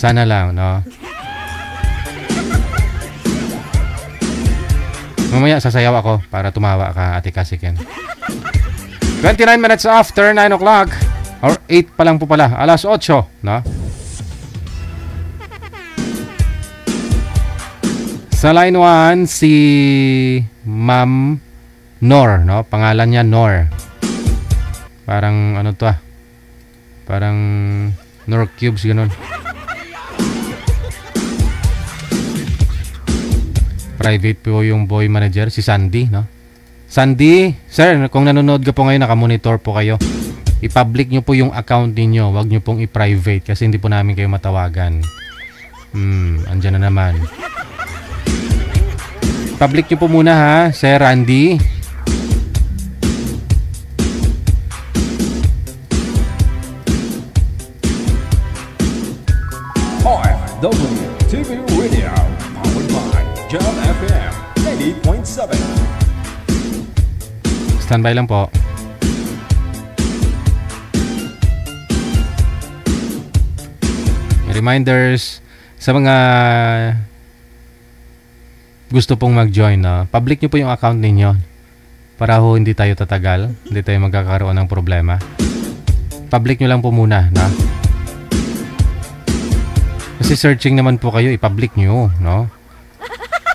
Sana lang, no? Mamaya sasayaw ako para tumawa ka, Ate Kasiken. 29 minutes after 9 o'clock. Or 8 pa lang po pala. Alas 8, no? Sa line 1, si Ma'am Nor, no? Pangalan niya Nor. Parang ano to Parang Nor Cubes, ganun. Private po yung boy manager, si Sandy, no? Sandy, sir, kung nanonood ka po ngayon, nakamonitor po kayo. I-public nyo po yung account ninyo. Huwag nyo pong i-private kasi hindi po namin kayo matawagan. Andyan na naman. Public nyo po muna ha, Sir Randy. OFW TV Radio, powered by Jam FM 80.7. Standby lang po. Reminders sa mga gusto pong mag-join, no? Public nyo po yung account ninyo para ho hindi tayo tatagal, hindi tayo magkakaroon ng problema. Public nyo lang po muna, no? Kasi searching naman po kayo, i-public nyo, no?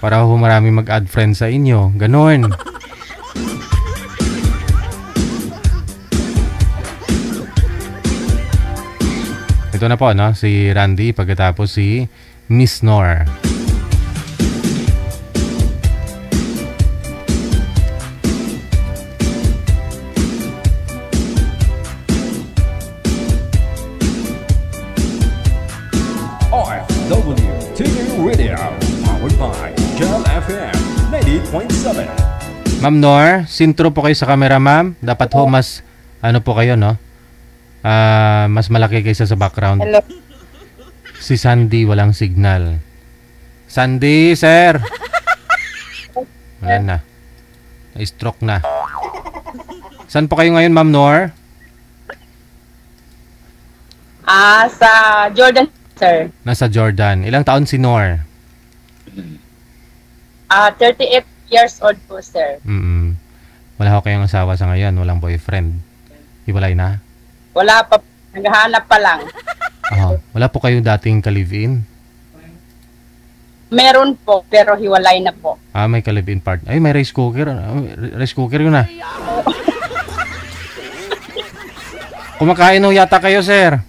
Para ho marami mag-add friends sa inyo. Ganon. Ito na po, no? Si Randy, pagkatapos si Miss Nor. Radio, powered by Jal FM 90.7. Ma'am Nor, sintro po kayo sa camera, ma'am. Dapat ho mas, ano po kayo, no? Mas malaki kaysa sa background. Hello. Si Sandy, walang signal. Sandy, sir! Wala na. Na-stroke na. Saan po kayo ngayon, Ma'am Nor? Sa Jordan, sir. Nasa Jordan. Ilang taon si Nor? 38 years old po, sir. Wala ho kayong asawa sa ngayon. Walang boyfriend. Hiwalay na? Wala pa, naghahanap pa lang. Wala po kayong dating ka-live-in? Meron po, pero hiwalay na po. May ka-live-in part. Ay, may rice cooker. Rice cooker yun ah. Kumakain ho yata kayo, sir.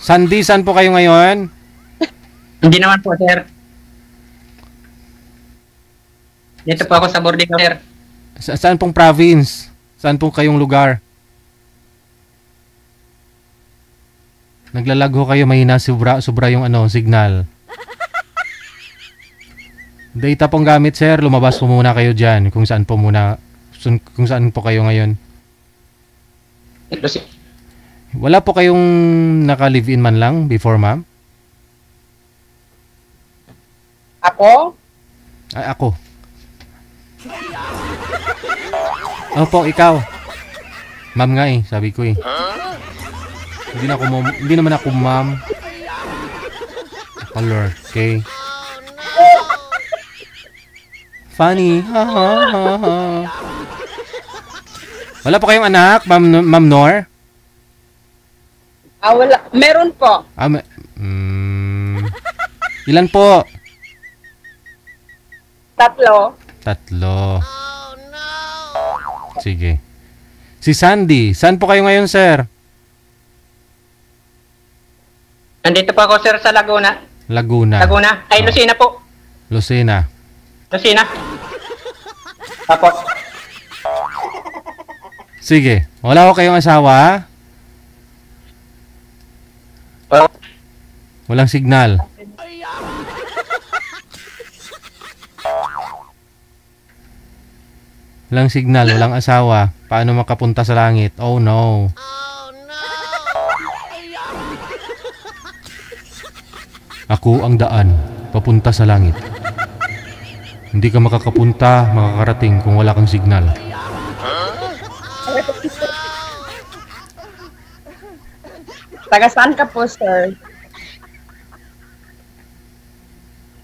Sandy, saan po kayo ngayon? Hindi naman po, sir. Dito po ako sa boarding, sir. Saan pong province? Saan po kayong lugar? Naglalag ho kayo, mahina sobra yung signal. Data pong gamit, sir. Lumabas po muna kayo dyan kung saan po kayo ngayon. Wala po kayong naka-live-in man lang before, ma'am? Ako? Ay, ako. Opo, ikaw. Ma'am nga sabi ko eh. Hindi naman ako ma'am. Color, okay? Funny. Wala pa kayong anak, Ma'am Nor? Wala. Meron po. Ilan po? 3. Sige. Si Sandy, saan po kayo ngayon, sir? Nandito po ako, sir, sa Laguna. Laguna. Ay, Lucena po. Lucena. Apo. Sige. Wala ko kayong asawa? Walang signal. Walang signal, walang asawa. Paano makapunta sa langit? Oh no. Ako ang daan, papunta sa langit. Hindi ka makakarating kung wala kang signal. Taga saan ka po, sir?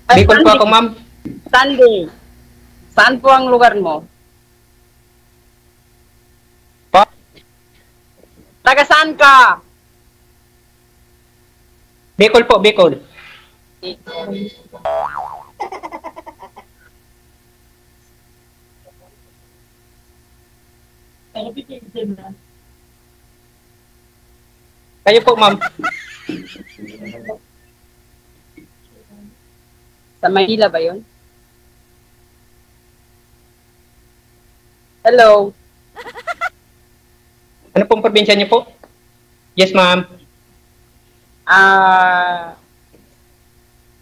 Bicol po ako, ma'am. Sandy. Saan po ang lugar mo? Taga saan ka? Bicol po, Bicol. Kayo po, ma'am. Sa Manila ba yun? Hello? Ano pong probinsya niyo po? Yes, ma'am.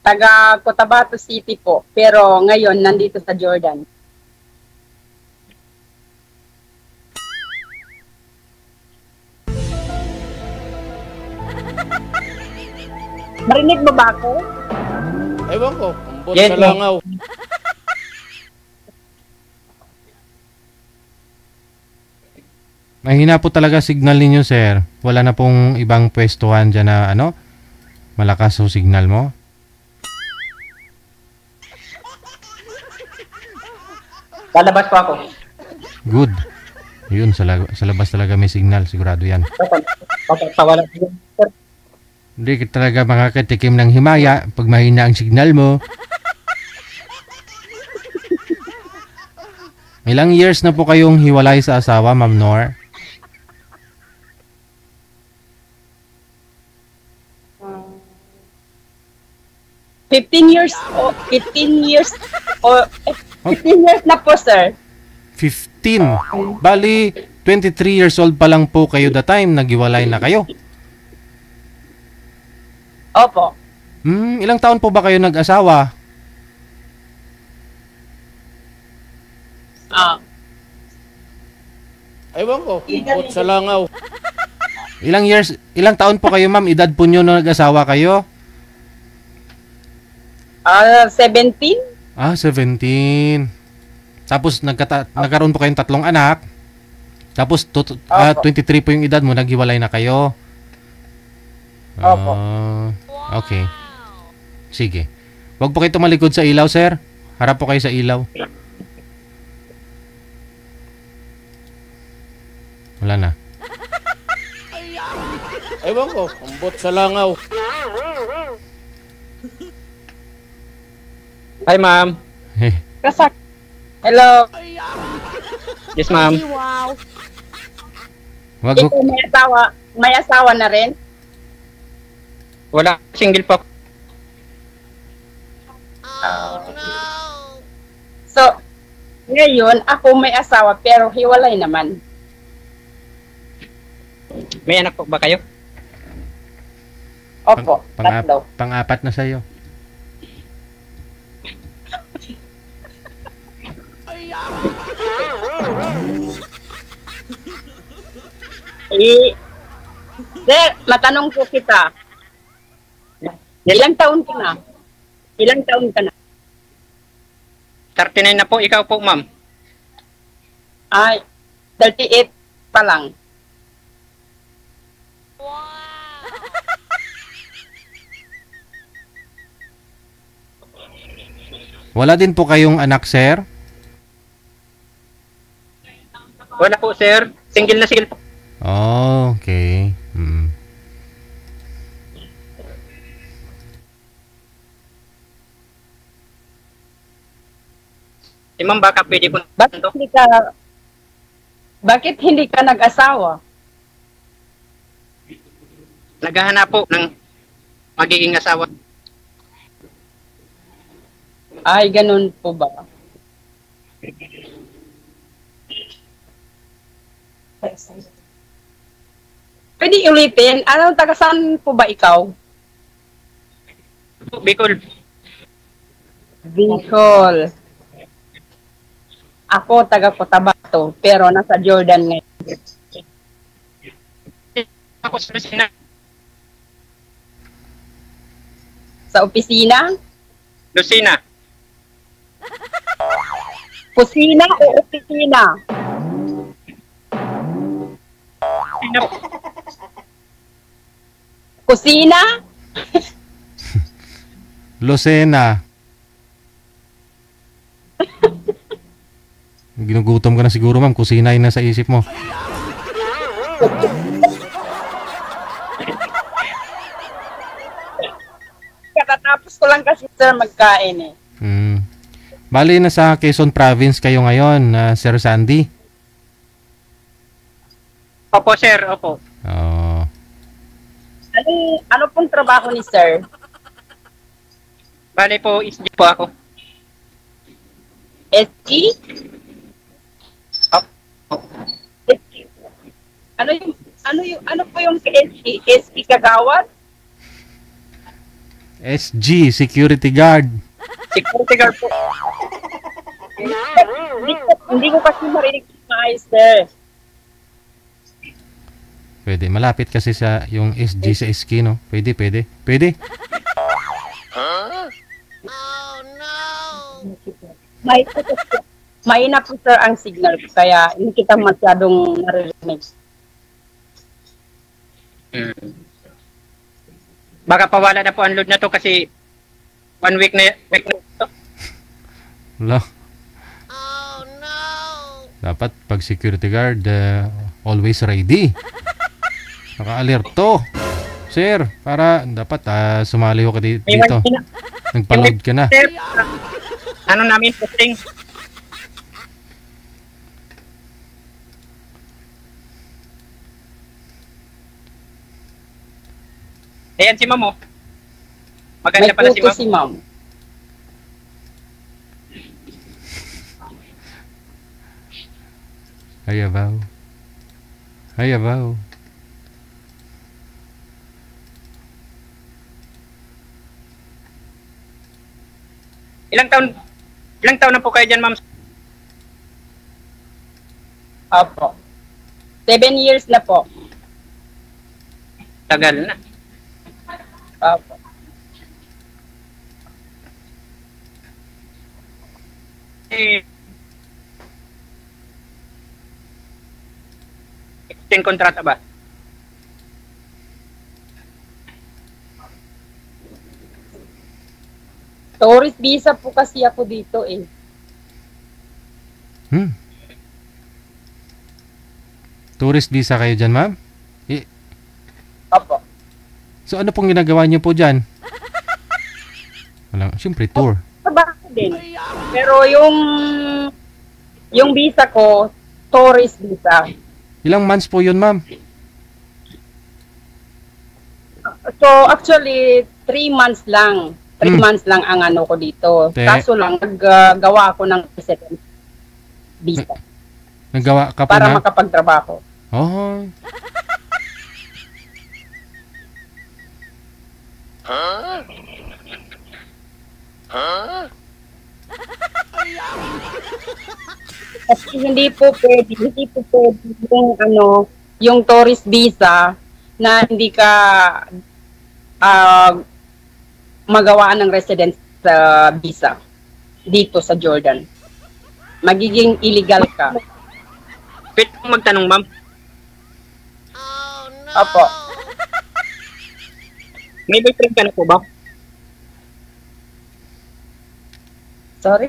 Taga Cotabato City po. Pero ngayon, nandito sa Jordan. Marinig mo ba ako? Ewan ko, ambot Yes, sa langaw. Mahina po talaga signal ninyo, sir. Wala na pong ibang pwestuhan dyan na malakas o signal mo. Lalabas po ako. Good. Yun, sa labas talaga may signal. Sigurado yan. Papawala po. Hindi ka talaga makakatikim ng himaya pag mahina ang signal mo. Ilang years na po kayong hiwalay sa asawa, Ma'am Nor? 15 years na po, sir. 15. Bali, 23 years old pa lang po kayo the time naghiwalay na kayo. Opo. Ilang taon po ba kayo nag-asawa? Ah, Ewan ko, bot sa langaw. Ilang taon po kayo, ma'am? Edad po nyo na nag-asawa kayo? 17? 17. Tapos nagkaroon po kayong 3 anak. Tapos 23 po yung edad mo, naghiwalay na kayo. Opo. Okay. Sige. Huwag po kayo tumalikod sa ilaw, sir. Harap po kayo sa ilaw. Wala na. Ewan ko, ang bot sa langaw. Hi, ma'am. Kasak. Hello. Yes, ma'am. Wag Ikaw may asawa na rin? Wala, single po. So, ngayon, ako may asawa pero hiwalay naman. May anak po ba kayo? Opo, tatlo. Pang-apat na sa'yo. Sir, matanong po kita. Ilang taon ka na? Ilang taon ka na? 39 na po, ikaw po, ma'am. Ay, 38 pa lang. Wala din po kayong anak, sir? Wala po, sir. Single na single po. Oh, okay. Ma'am, baka pwede po Bakit hindi ka nag-asawa? naghahanap po ng magiging asawa. Ay, ganun po ba? Pwede ulitin. Anong taga-saan po ba ikaw? Bicol. Bicol. Ako taga Cotabato, pero nasa Jordan ngayon. Ako sa Lucena. Sa opisina? Lucena. Kusina o opisina? Kusina? Lucena. Ginugutom ka na siguro, ma'am. Kusina yun na sa isip mo. Katatapos ko lang kasi, sir, magkain eh. Bali, nasa Quezon Province kayo ngayon, Sir Sandy? Opo, sir. Opo. Oh. Ano pong trabaho ni sir? Bali po, isdi po ako. SG? Opo. Ano po yung SG? SG Kagawad? SG, Security Guard. Security guard po. Hindi ko kasi marinig maayos, sir. Pwede. Malapit kasi sa yung SG sa SK, no? Pwede. Mahina po, sir, ang signal ko, kaya hindi kita masyadong naririnig. Baka pawala na po ang load na to kasi 1 week na to. Wala. Dapat pag security guard, always ready. Naka-alerto. Sir, para dapat sumali ko dito. Nagpa-load ka na. Sir, ano namin posting? Ayan si Ma'am, oh. Maganda pala si Ma'am. Si Ma'am. Ayabaw. Ilang taon na po kayo dyan, ma'am? Opo. 7 years na po. Tagal na. Opo. Extend kontrata ba? Tourist visa po kasi ako dito eh. Tourist visa kayo dyan, ma'am? Opo. So ano pong ginagawa niyo po dyan? Wala, siyempre tour. Trabaho din. Pero yung visa ko, tourist visa. Ilang months po yun, ma'am? So actually, 3 months lang. 3 months lang ang ano ko dito. Kaso lang, naggawa ako ng resident visa. Naggawa ka po para na? makapagtrabaho. Oh. Kasi hindi po pwede yung ano, yung tourist visa na hindi ka magawaan ng residence visa dito sa Jordan. Magiging illegal ka. Pwede kong magtanong, ma'am? Opo. May boyfriend ka na po ba? Sorry?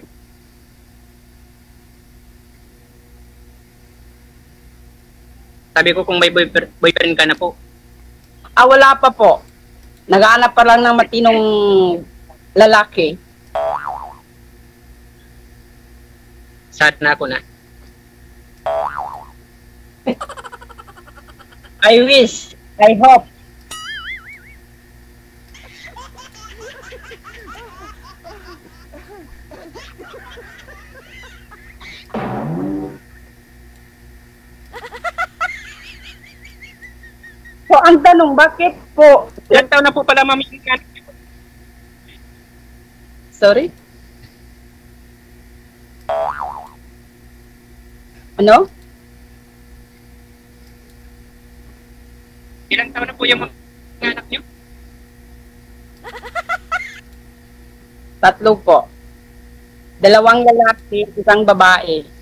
Sabi ko kung may boyfriend ka na po. Wala pa po. Naghahanap pa lang ng matinong lalaki. Sad na ako na. I wish. I hope. So, ang tanong, bakit po? Ilang taon na po pala, ma'am? Sorry? Ano? Ilang taon na po yung mga anak niyo? 3 po. 2 lalaki, 1 babae.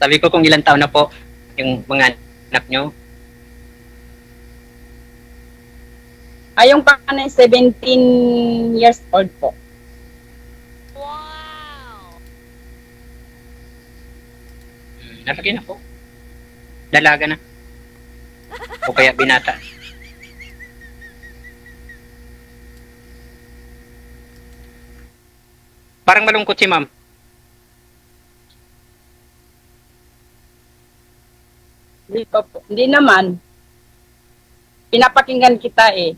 Sabi ko kung ilang taon na po yung mga anak nyo. Yung panganay 17 years old po. Nalaki na po. Dalaga na. O kaya binata. Parang malungkot si ma'am. Hindi pa po. Hindi naman. Pinapakinggan kita eh.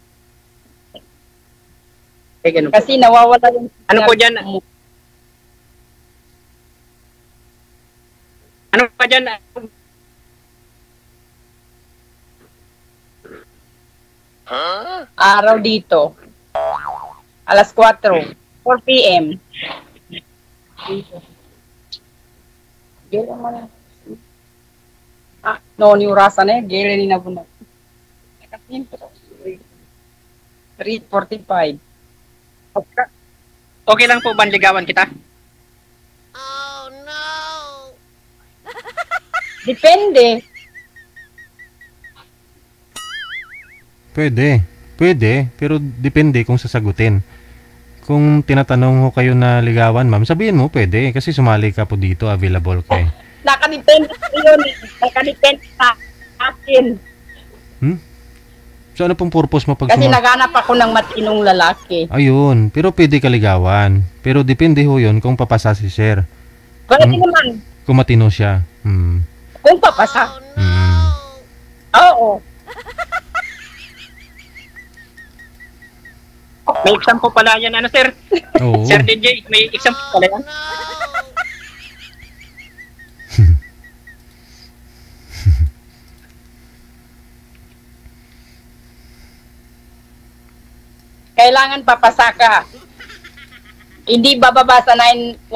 Ganun po. Kasi nawawala yung... Ano po dyan? Ano pa dyan? Araw dito. Alas 4. 4 p.m. No, ni urasa na eh. Gila ni nabunod. 3:45. Okay lang po ba ligawan kita? Depende. Pwede, pero depende kung sasagutin. Kung tinatanong mo kayo na ligawan, ma'am, sabihin mo pwede kasi sumali ka po dito, available ka eh. Nakadepende sa yun. Nakadepende sa akin. So ano pong purpose mo pag Kasi naghanap ako ng matinong lalaki. Ayun, pero pwede ka ligawan. Pero depende ho yun kung papasa si sir. Pwede naman. Kung matino siya. Kung papasa. Oo. May exam po pala yan, ano sir? Oo. Sir DJ, may exam po pala yan? kailangan papasa ka. Hindi bababa sa 100%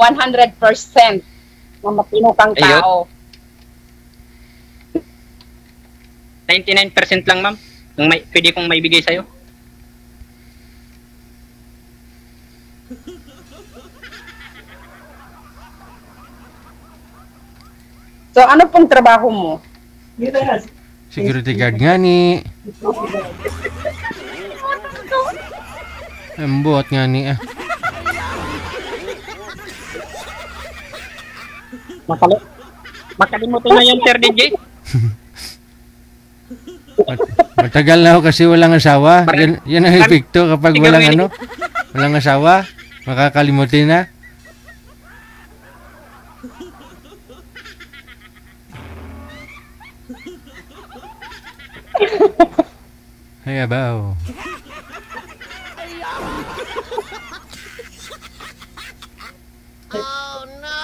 na matino kang tao. 99% lang, ma'am. Yung pwede kong maibigay sa'yo. So, ano pong trabaho mo? Security guard nga ni. Embot nga ni ah. Makalimutan na yan, Sir DJ. Matagal na ako kasi walang asawa. Yan ang epekto kapag walang asawa. Makakalimutin na. Hey, abaw. Oh no!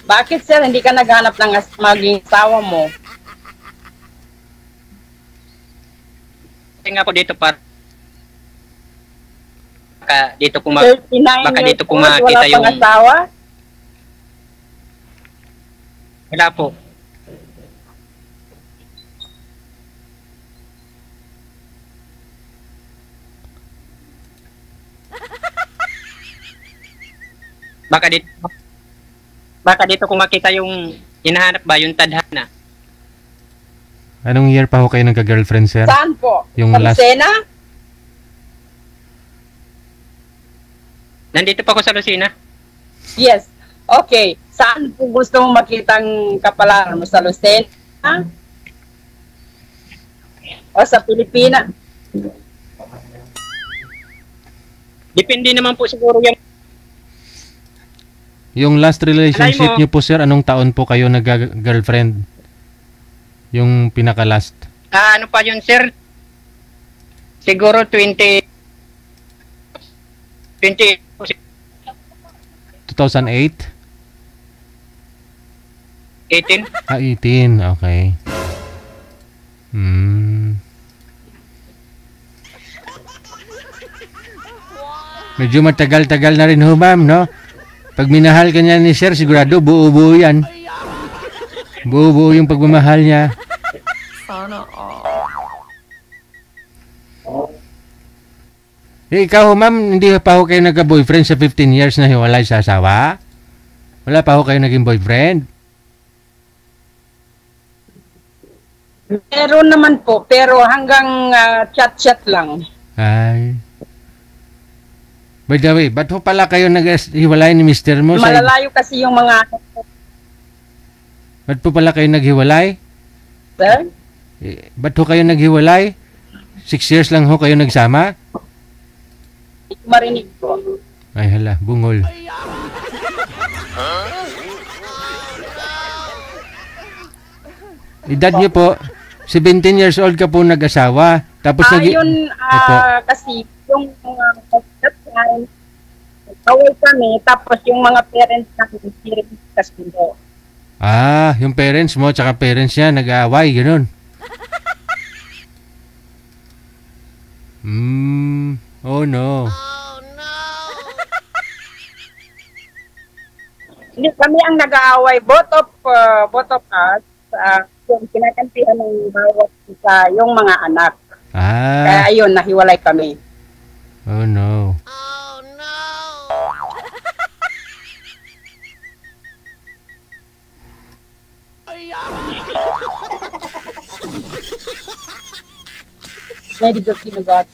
Bakit, sir, hindi ka naghanap ng maging asawa mo? Kasi nga po dito para dito ko 39 baka years dito ko old, makita wala yung pang asawa? wala po. Baka dito ko makita yung hinahanap ba, yung tadhana. Anong year pa ho kayo nagka-girlfriend, sir? Saan po? Yung Sa last... Lucena? Nandito pa ako sa Lucena. Yes. Okay. Saan po gusto mo makitang kapalaran mo? Sa Lucena? O sa Pilipinas? Depende naman po siguro yung Yung last relationship niyo po, sir, anong taon po kayo nag-girlfriend? Yung pinaka-last? ano pa yun, sir? Siguro 20 2008? 18. 18, okay. Medyo matagal-tagal na rin ho, ma'am, no? Pag minahal ka niya ni sir, sigurado buo-buo yan. Buo-buo yung pagmamahal niya. Sana all. Ikaw, ma'am, hindi pa ho kayo nagka-boyfriend sa 15 years na hiwalay sa asawa? Wala pa ho kayo naging boyfriend? Meron naman po, pero hanggang chat-chat lang. Ay. By the way, ba't ho pala kayo naghiwalay ni mister mo? Malalayo kasi yung mga... Ba't po pala kayo naghiwalay? Sir? Ba't ho kayo naghiwalay? 6 years lang ho kayo nagsama? Hindi ko marinig po. Ay hala, bungol. Edad niyo po, 17 years old ka po nag-asawa. Tapos Yun, kasi yung mga away kami, tapos yung mga parents namin, kasi po. yung parents mo tsaka parents niya nag-aaway, gano'n. Oh no. Hindi kami ang nag-aaway, both of us, yung kinakampihan ng bawat isa, yung mga anak. Kaya ayun, nahiwalay kami. Oh no. Medyo kinagat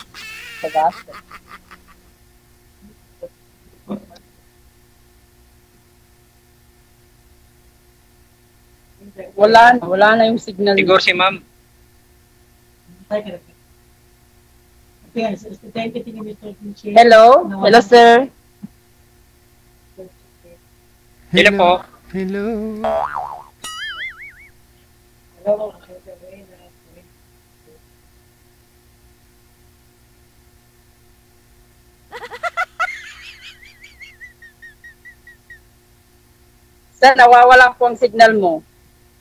sa gasto. Wala na yung signal. Siguro si ma'am. Hello? Hello, sir? Hello po. Hello. Sa nawawala po ang signal mo.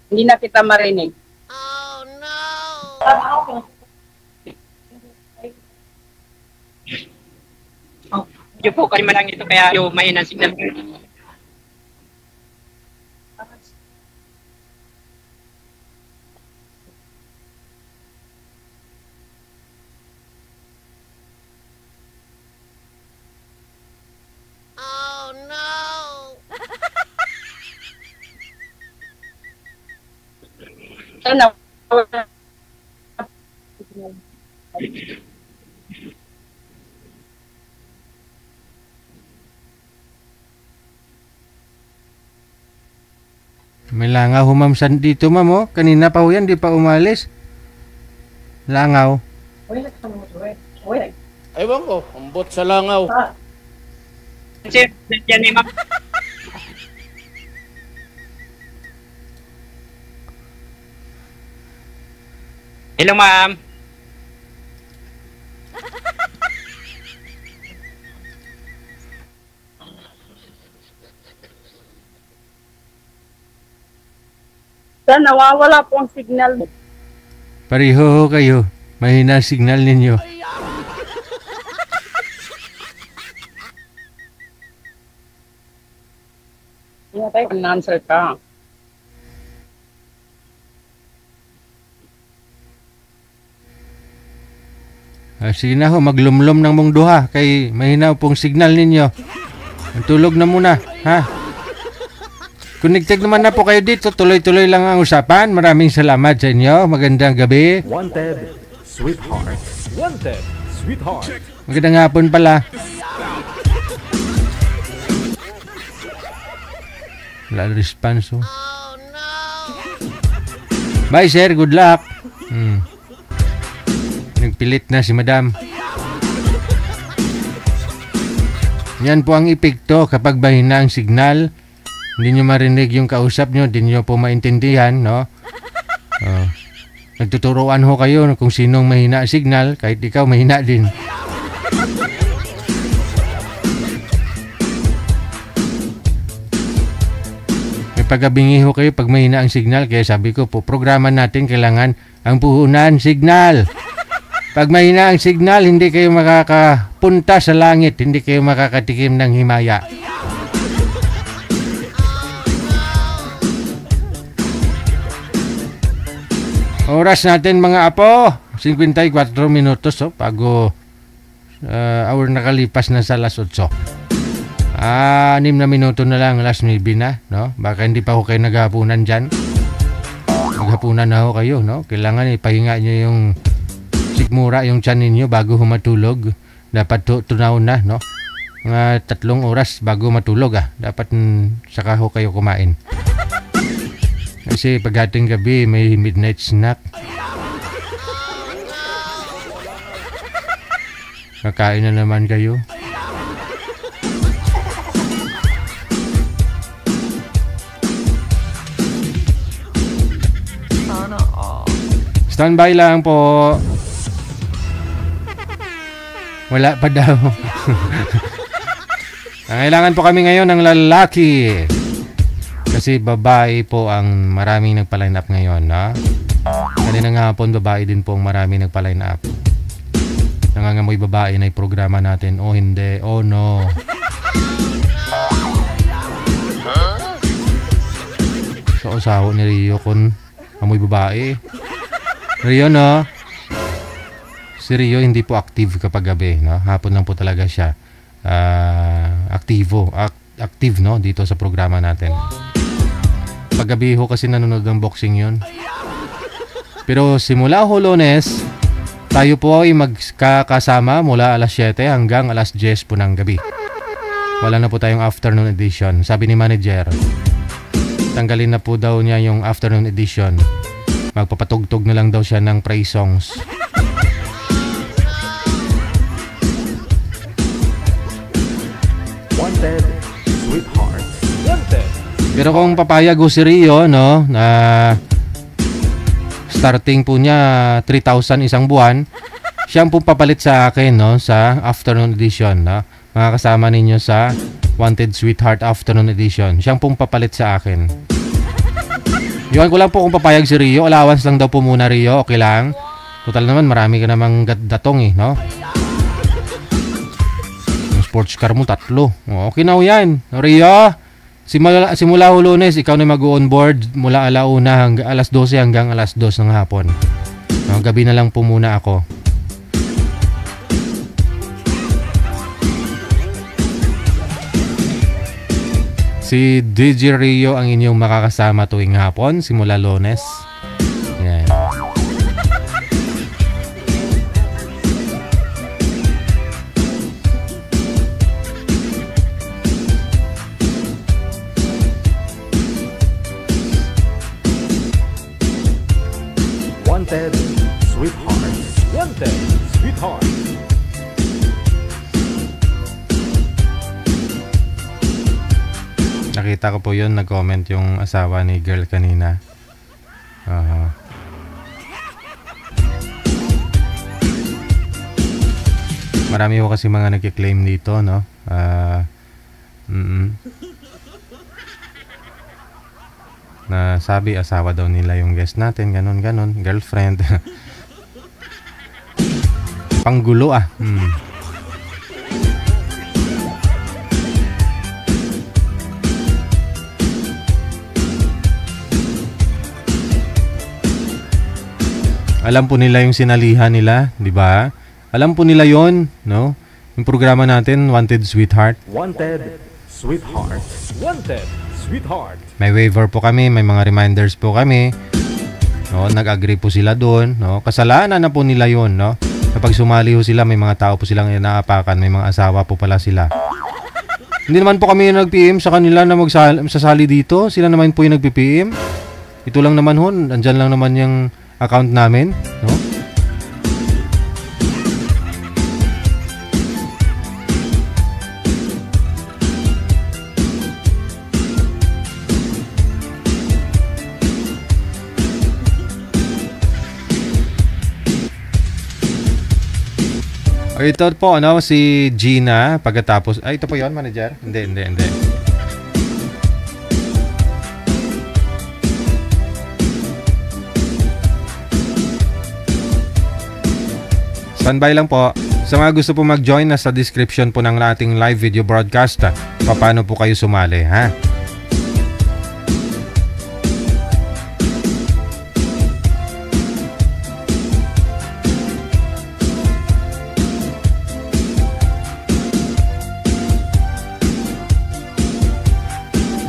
Hindi na kita marinig. Medyo po kalima lang ito kaya yung mahina ang signal. Sa nawawala May langaw ho, ma'am, dito, ma'am, oh. Kanina pa ho yan, di pa umalis. Langaw. Ewan ko, ambot sa langaw. Sir, nandiyan ni ma'am. Hello ma'am. Sa nawawala po ang signal mo. Pareho ho kayo. Mahina ang signal ninyo. Hindi na tayo answer ka. Sige na ho, maglumlom ng mong duha. Kay mahina pong signal ninyo. Tulog na muna, ha? Connected naman na po kayo dito. Tuloy-tuloy lang ang usapan. Maraming salamat sa inyo. Magandang gabi. Wanted, sweetheart. Wanted, sweetheart. Magandang hapon pala. Wala response. Oh. Bye sir, good luck. Nagpilit na si madam. Yan po ang epekto kapag mahina ang signal. Hindi nyo marinig yung kausap nyo, hindi nyo po maintindihan, no? Nagtuturuan ho kayo kung sinong mahina ang signal, kahit ikaw mahina din. May pagabingi ho kayo pag mahina ang signal, kaya sabi ko po, programa natin kailangan ang puhunan signal. Pag mahina ang signal, hindi kayo makakapunta sa langit, hindi kayo makakatikim ng himaya. Oras natin mga apo, 54 minutos, oh, bago hour nakalipas na sa alas 8. 6 na minuto na lang, alas 9 na, no? Baka hindi pa ako kayo naghapunan dyan. Maghapunan na ako kayo, no? Kailangan ipahinga nyo yung sigmura, yung tiyan ninyo bago humatulog. Dapat tunaw na, no? Mga 3 oras bago matulog, dapat saka ho kayo kumain. Kasi pag ating gabi may midnight snack. Kakain na naman kayo. Standby lang po. Wala pa daw. Kailangan po kami ngayon ng lalaki. Kasi babae po ang maraming nagpa-line up ngayon, no? Kanina nga hapon, babae din po ang maraming nagpa-line up. Nangangamoy babae na yung programa natin. Oh, hindi. Oh, no. So, usaho ni Rio kung amoy babae. Rio, no? Si Rio hindi po active kapag gabi, no? Hapon lang po talaga siya active, no? Dito sa programa natin. Paggabi ho kasi nanonood ng boxing yun. Pero simula Lunes, tayo po ay magkakasama mula alas 7 hanggang alas 10 po ng gabi. Wala na po tayong afternoon edition. Sabi ni manager, tanggalin na po daw niya yung afternoon edition. Magpapatugtog na lang daw siya ng praise songs. Wanted, sweetheart. Wanted. Pero kung papayag ho si Rio, no, na starting po niya 3,000 isang buwan, siya po papalit sa akin, no, sa afternoon edition, no. Makakasama ninyo sa Wanted Sweetheart Afternoon Edition. Siyang pong papalit sa akin. Iwan ko lang po kung papayag si Rio. Allowance lang daw po muna, Rio. Okay lang? Total naman, marami ka namang datong no? Yung sports car mo, 3. Okay na yan. Rio, simula Lunes, ikaw na mag-on board mula alauna hanggang alas 12 hanggang alas 2 ng hapon. Gabi na lang po muna ako. Si DJ Rio ang inyong makakasama tuwing hapon simula Lunes. Yan. Wanted Sweetheart. Wanted Sweetheart. Nakita ko po yun, nag-comment yung asawa ni girl kanina. Marami ko kasi mga nagki-claim dito, no? Na sabi, asawa daw nila yung guest natin, ganon, girlfriend. Panggulo Alam po nila yung sinalihan nila, di ba? Alam po nila yon, no? Yung programa natin, Wanted Sweetheart. Wanted Sweetheart. Wanted Sweetheart. May waiver po kami, may mga reminders po kami. No, nag-agree po sila doon, no? Kasalanan na po nila yon, no? Kapag sumali ho sila, may mga tao po silang inaapakan, may mga asawa po pala sila. Hindi naman po kami nag-PM sa kanila na magsasali dito. Sila naman po yung nag-PM. Ito lang naman ho, andyan lang naman yung account namin, no? Ito po, si Gina, pagkatapos, ito po yon manager? Hindi. Standby lang po. Sa mga gusto po mag-join, nasa description po ng ating live video broadcast. Paano po kayo sumali, ha?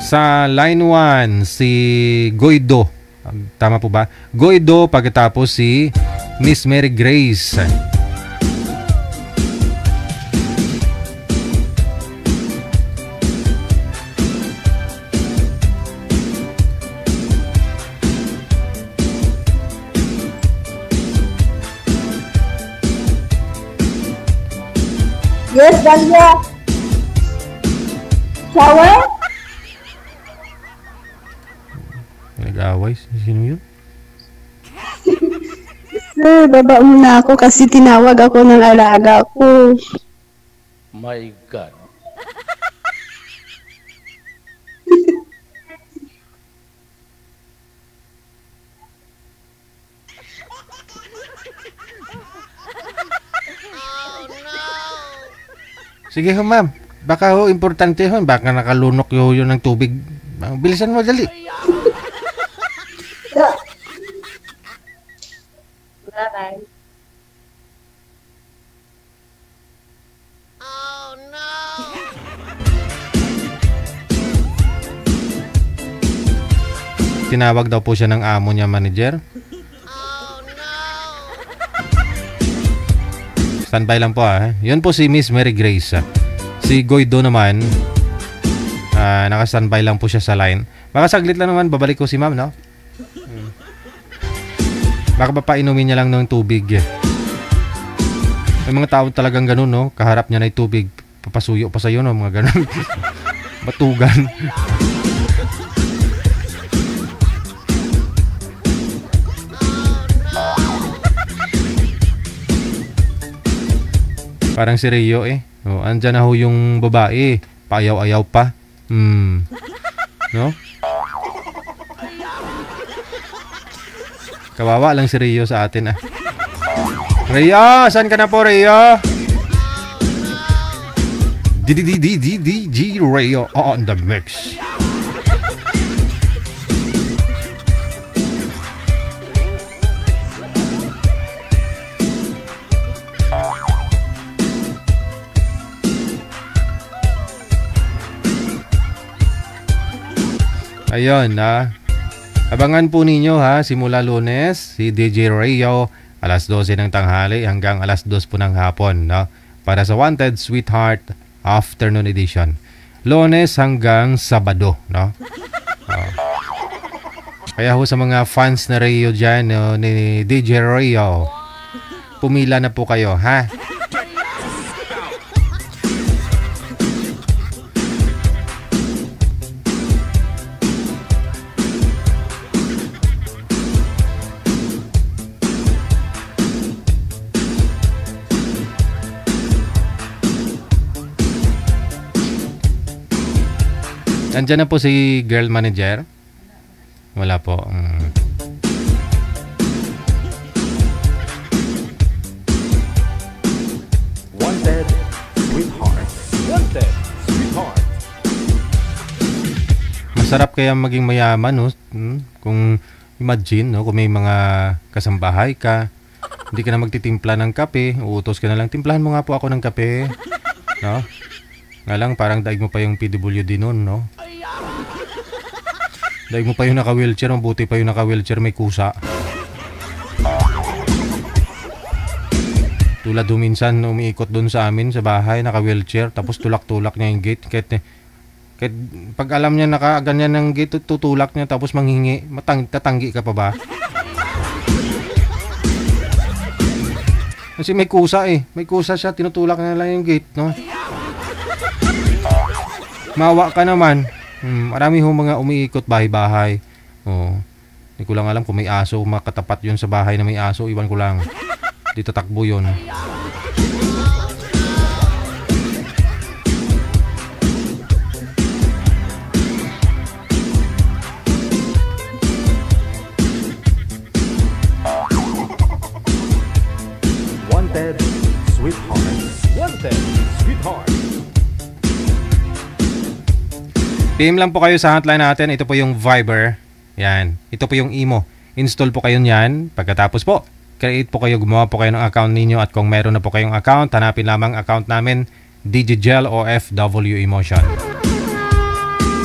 Sa line 1, si Goido. Tama po ba? Goido, pagkatapos si Miss Mary Grace. Yes, Dalia. Shower? Nag-aaway? Sino yun? Sir, baba muna ako kasi tinawag ako ng alaga ko. My God. Sige ho, ma'am. Baka ho, importante ho. Baka nakalunok yun ng tubig. Bilisan mo, dali. Bye-bye. Oh no! Tinawag daw po siya ng amo niya, manager. Oh no! Standby lang po, ha. Yun po si Miss Mary Grace. Si Goido naman, naka-standby lang po siya sa line. Baka saglit lang naman, babalik ko si ma'am, no? Baka papainumin niya lang ng tubig. May mga tao talagang ganun, no? Kaharap niya na yung tubig, papasuyo pa sa'yo, no? Mga ganun. Batugan. Parang si Rio, eh. O, andyan na ho yung babae. Paayaw-ayaw pa. No? Kawawa lang si Rio sa atin ah. Rio, saan ka na po Rio? DDDDDG Rio on the mix. Ayun na. Abangan po ninyo ha, simula Lunes, si DJ Rio, alas 12 ng tanghali hanggang alas 2 po ng hapon, no? Para sa Wanted Sweetheart Afternoon Edition. Lunes hanggang Sabado, no? Kaya ho sa mga fans na Rio dyan, no, ni DJ Rio, pumila na po kayo, ha? Nandiyan na po si girl manager? Wala po. Wanted Sweetheart. Wanted Sweetheart. Masarap kaya maging mayaman, no? Kung imagine, no? Kung may mga kasambahay ka, hindi ka na magtitimpla ng kape, uutos ka na lang, timplahan mo nga po ako ng kape. No? Nga lang, parang daig mo pa yung PWD nun, no? Daig mo pa yung naka-wheelchair, mabuti pa yung naka-wheelchair may kusa. Tulad minsan umiikot doon sa amin sa bahay, naka-wheelchair, tapos tulak-tulak niya yung gate. Kahit pag alam niya nakaganyan ng gate, tutulak niya tapos manghingi, tatanggi ka pa ba? Kasi may kusa eh. May kusa siya, tinutulak na lang yung gate, no? Mawa ka naman. Marami ho mga umiikot bahay-bahay. Hindi ko lang alam kung may aso, makatapat yun sa bahay na may aso, iwan ko lang. Di tatakbo yun. Wanted Sweetheart. Wanted Sweetheart. PM lang po kayo sa hotline natin. Ito po yung Viber. Yan. Ito po yung Imo. Install po kayo niyan. Pagkatapos po, create po kayo, gumawa po kayo ng account ninyo. At kung meron na po kayong account, hanapin lamang account namin, DJGel OFW Emotion.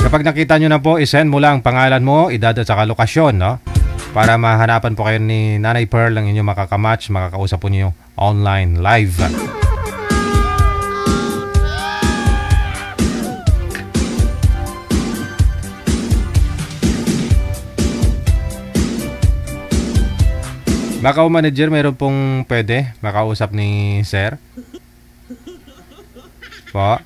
Kapag nakita nyo na po, isend mo lang pangalan mo, edad at saka lokasyon, no? Para mahanapan po kayo ni Nanay Pearl ang inyong makakamatch, makakausap po niyo online, live. Macau manager, meron pong pwede makausap ni Sir? Po?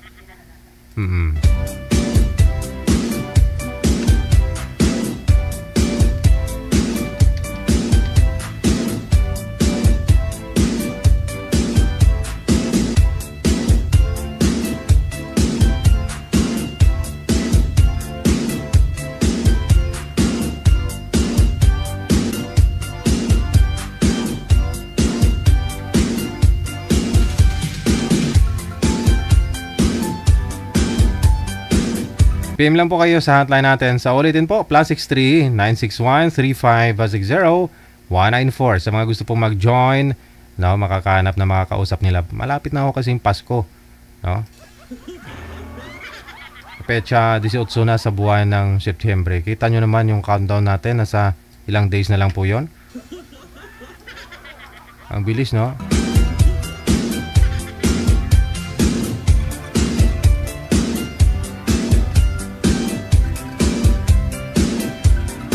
PM lang po kayo sa hotline natin. Sa ulitin po, +63 961 3560 194. Sa mga gusto pong mag-join, no, makakahanap na makakausap nila. Malapit na ako kasing Pasko, no? Pecha 18 na sa buwan ng Setyembre. Kita nyo naman yung countdown natin. Nasa ilang days na lang po yon. Ang bilis, no?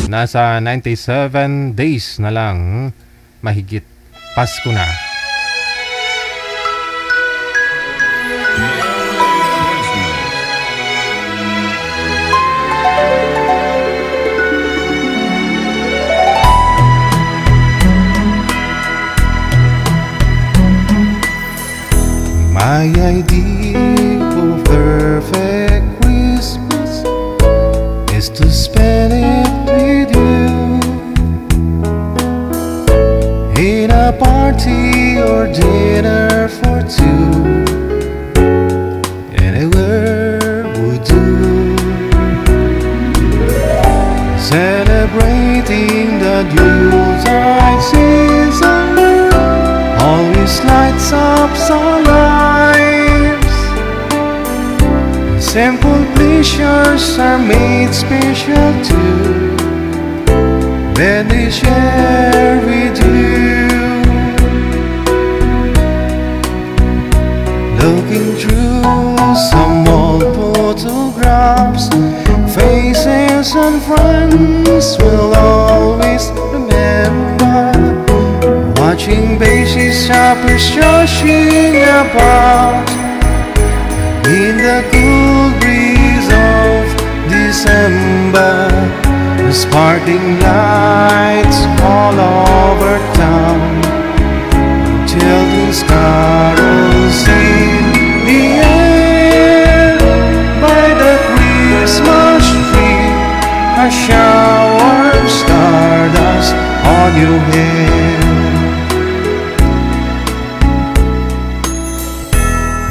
Nasa 97 days na lang, mahigit Pasko na. My ideal perfect of our lives. Simple pleasures are made special too when they share with you. Looking through some old photographs, faces and friends will always remember. Watching baby shoppers rushing about in the cool breeze of December. The sparkling lights all over town, children's carols in the air. By the Christmas tree, a shower of stardust on your hair.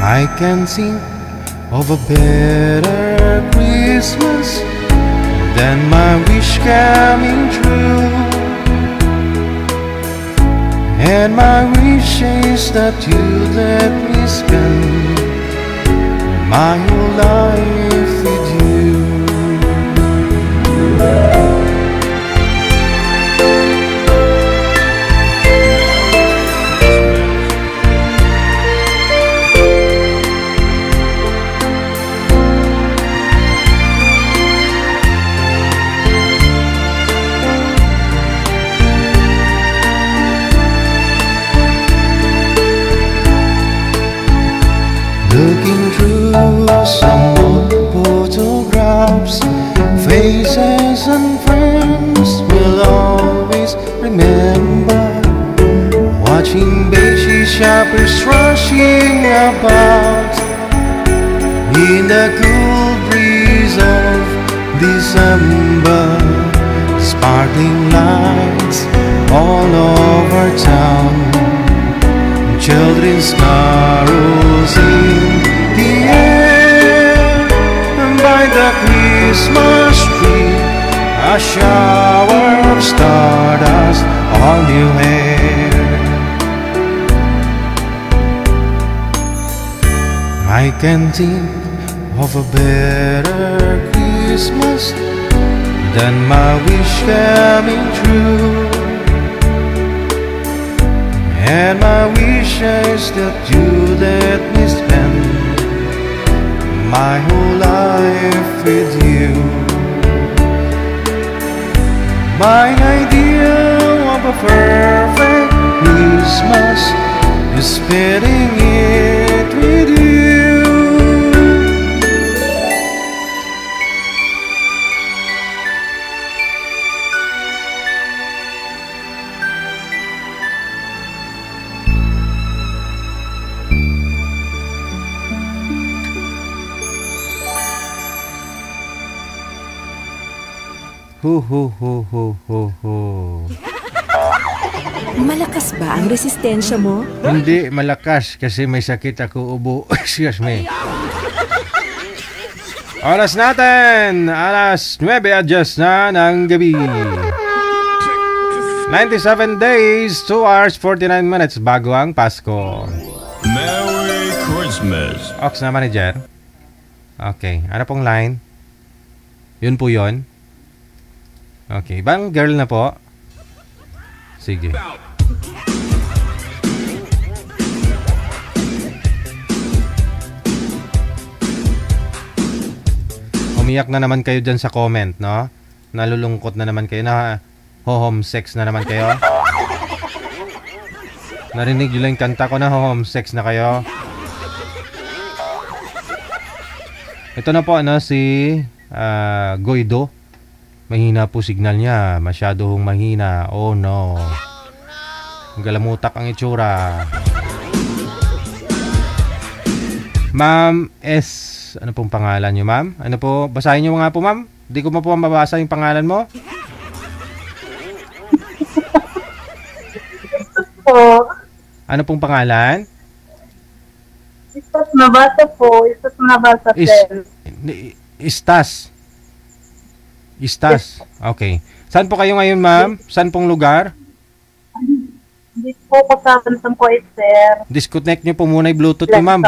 I can think of a better Christmas than my wish coming true. And my wish is that you let me spend my whole life with you. Looking through some old photographs, faces and friends will always remember. Watching baby shoppers rushing about in the cool breeze of December. Sparkling lights all over town, children's carols in the air. And by the Christmas tree, a shower of stardust on your hair. I can think of a better Christmas than my wish coming true. And my wish is that you let me spend my whole life with you. My idea of a perfect Christmas is spending it with you. Hu hu hu hu hu hu. Malakas ba ang resistensya mo? Hindi malakas kasi may sakit ako ubo. Excuse me. Oras natin, alas 9:00 na ng gabi. 97 days, 2 hours, 49 minutes bago ang Pasko. Merry Christmas. Ox na manager. Okay, ano pong line? Yun po yun. Okay, ibang girl na po. Sige. Umiyak na naman kayo dyan sa comment, no? Nalulungkot na naman kayo na ho-home-sex na naman kayo. Narinig nyo lang yung kanta ko na ho-home-sex na kayo. Ito na po ano si Goido. Mahina po signal niya. Masyadong mahina. Oh no. Galamutak ang itsura. Ma'am S. Ano pong pangalan niyo, ma'am? Ano po? Basahin niyo nga po, ma'am. Hindi ko po mabasa yung pangalan mo. Po. Ano pong pangalan? Istas nabasa po. Istas nabasa po. Istas. Istas. Okay. Saan po kayo ngayon, ma'am? Saan pong lugar? Hindi po ako sa bansang Kuwait, sir. Disconnect niyo po muna yung Bluetooth niyo, ma'am.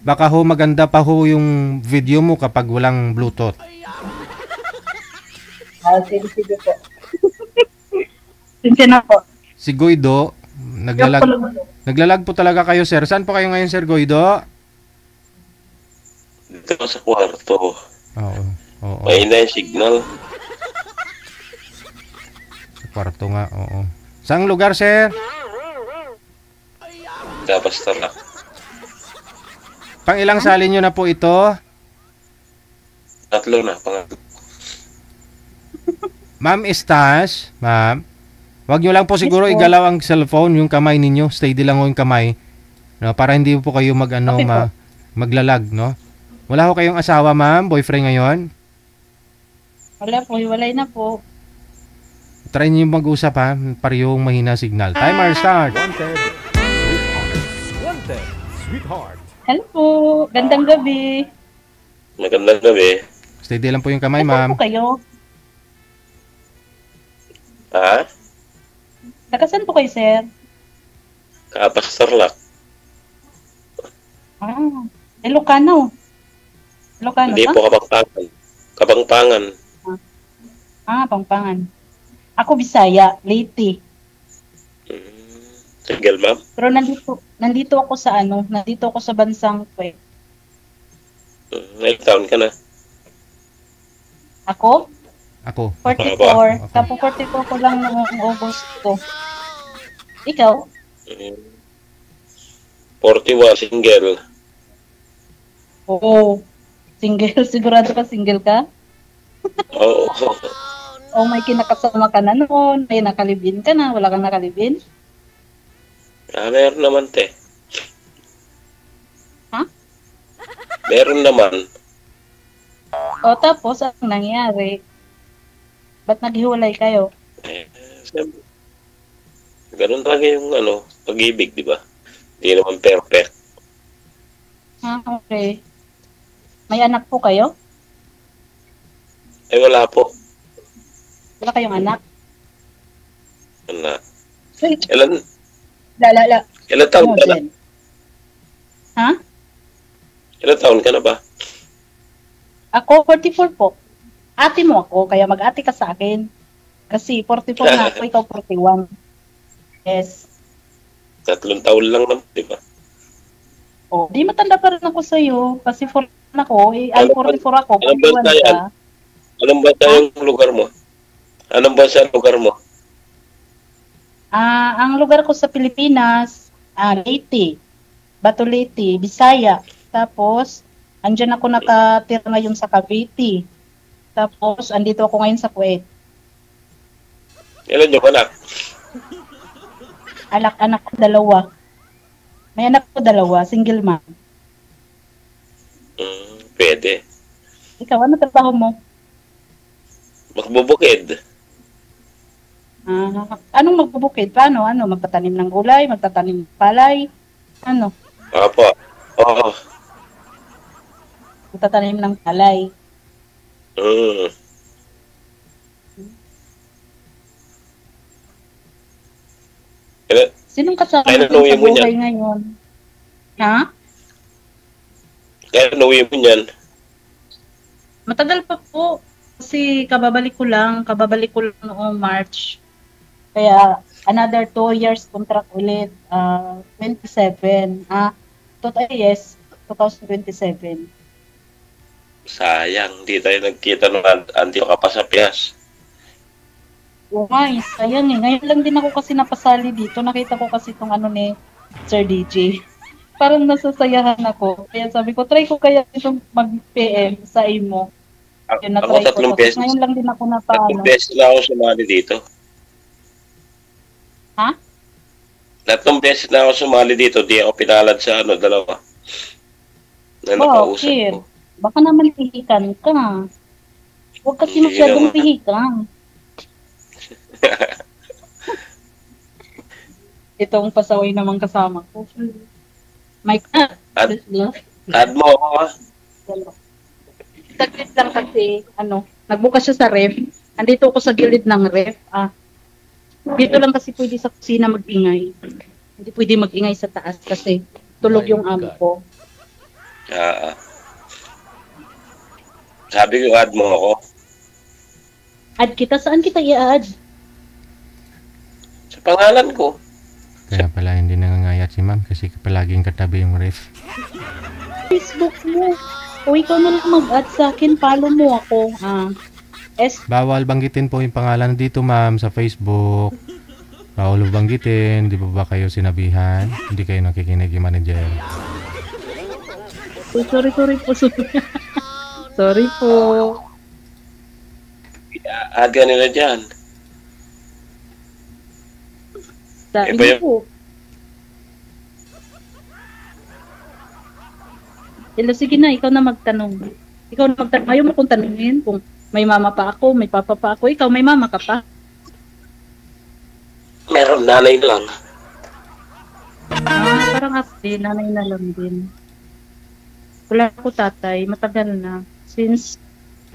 Baka ho maganda pa ho yung video mo kapag walang Bluetooth. Sige po. Sinsya na po. Si Guido, naglalag po talaga kayo, sir. Saan po kayo ngayon, Sir Guido? Dito sa kwarto. Oo. Mahina yung signal. Sa kwarto nga, oo. Saang lugar, sir? Tapos talak. Pang ilang salin nyo na po ito? 3 na, pangatlo. Ma'am Estas, ma'am, wag nyo lang po siguro igalaw ang cellphone, yung kamay ninyo. Steady lang ho yung kamay. No, para hindi po kayo maglalag, no? Wala ho kayong asawa, ma'am? Boyfriend ngayon? Wala po, hiwalay na po. Try nyo mag-usap, ha? Parehong mahina signal. Timer start! Wanted, sweetheart. Hello po, gandang gabi. Magandang gabi. Steady lang po yung kamay, ma'am. Saan po kayo? Ha? Nakasan po kayo, sir? Kaapas tarlak. Ilocano. Ilocano Hindi ba? po Kapampangan. Kapampangan. Pampangan. Ako Bisaya, Leyte. Single, ma'am? Pero nandito ako sa nandito ako sa bansang Kuwait. Ilang taon ka na? Ako? Ako. 44. Tapo 44 ko lang noong Agosto. Ikaw? 41, single. Oo. Single? Sigurado ka single ka? Oo. O may kinakasama ka na noon? May nakalibin ka na? Wala kang nakalibin? Meron naman, te. Ha? Meron naman. O tapos, anong nangyari? Ba't naghiwalay kayo? Siyempre. Ganun talaga yung pag-ibig, di ba? Hindi naman perfect. Okay. May anak po kayo? Ay, wala po. Wala kayong anak? Wala. Wait. Ilan taon ka na? Ha? Ilan taon ka na ba? Ako, 44 po. Ate mo ako, kaya mag-ate ka sa akin. Kasi 44 na ako, ikaw 41. Yes. 3 taon lang naman, di ba? Di matanda pa rin ako sa'yo. Kasi 4 ako, ay 44 ako, 41 ka. Anong bansa yung lugar mo? Anong bansa ang lugar mo? Ang lugar ko sa Pilipinas, Leyte, Bato Leyte, Bisaya. Tapos, andyan ako nakatira ngayon sa Cavite. Tapos, andito ako ngayon sa Kuwait. Ilan yung anak? Anak ko 2. May anak ko 2, single mom. Pwede. Ikaw, ano trabaho mo? Magbubukid. Anong magbubukid? Paano? Magtatanim ng gulay? Magtatanim ng palay? Ano? Opo. Oo. Magtatanim ng palay. Sinong kasama mo sa buhay ngayon? Ha? Kaya nauwi mo niyan? Matagal pa po. Kasi kababalik ko lang noong March. Kaya another 2 years contract ulit. 27. Yes, 2027. Sayang, di tayo nagkita nung andito ka pa sa Pias. Oo nga, sayang eh. Ngayon lang din ako kasi napasali dito. Nakita ko kasi itong ni Sir DJ. Parang nasasayahan ako. Kaya sabi ko, try ko kaya itong mag-PM sa imo. Yun, Ako 3 beses. Ngayon lang din ako napaano. 3 beses na ako sumali dito. Ha? 3 beses na ako sumali dito. Di ako pinalad sa 2. Na nakausap okay. ko. Baka naman pihikan ka. Huwag kasi masyadong pihikan. Itong pasaway naman kasama ko. Mike, add mo ako ha? Saglit lang kasi, nagbukas siya sa ref. Andito ako sa gilid ng ref. Dito lang kasi pwede sa kusina mag-ingay. Hindi pwede mag-ingay sa taas kasi tulog yung amo ko. Sabi ko, add mo ako. Add kita? Saan kita i-add? Sa pangalan ko. Kaya pala hindi nangangayat si ma'am kasi palaging katabi yung ref. Facebook mo. O ikaw na lang mag-add sa akin. Follow mo ako. Bawal banggitin po yung pangalan dito ma'am sa Facebook. Bawal banggitin. Di ba kayo sinabihan? Hindi kayo nakikinig yung manager. Sorry po. Sorry po. Add ka nila dyan. Dahil po. Hello, sige na, ikaw na magtanong. Ayaw mo kong tanungin kung may mama pa ako, may papa pa ako. Ikaw, may mama ka pa? Meron, nanay lang. Parang ako din, nanay na lang din. Wala ako tatay, matagal na. Since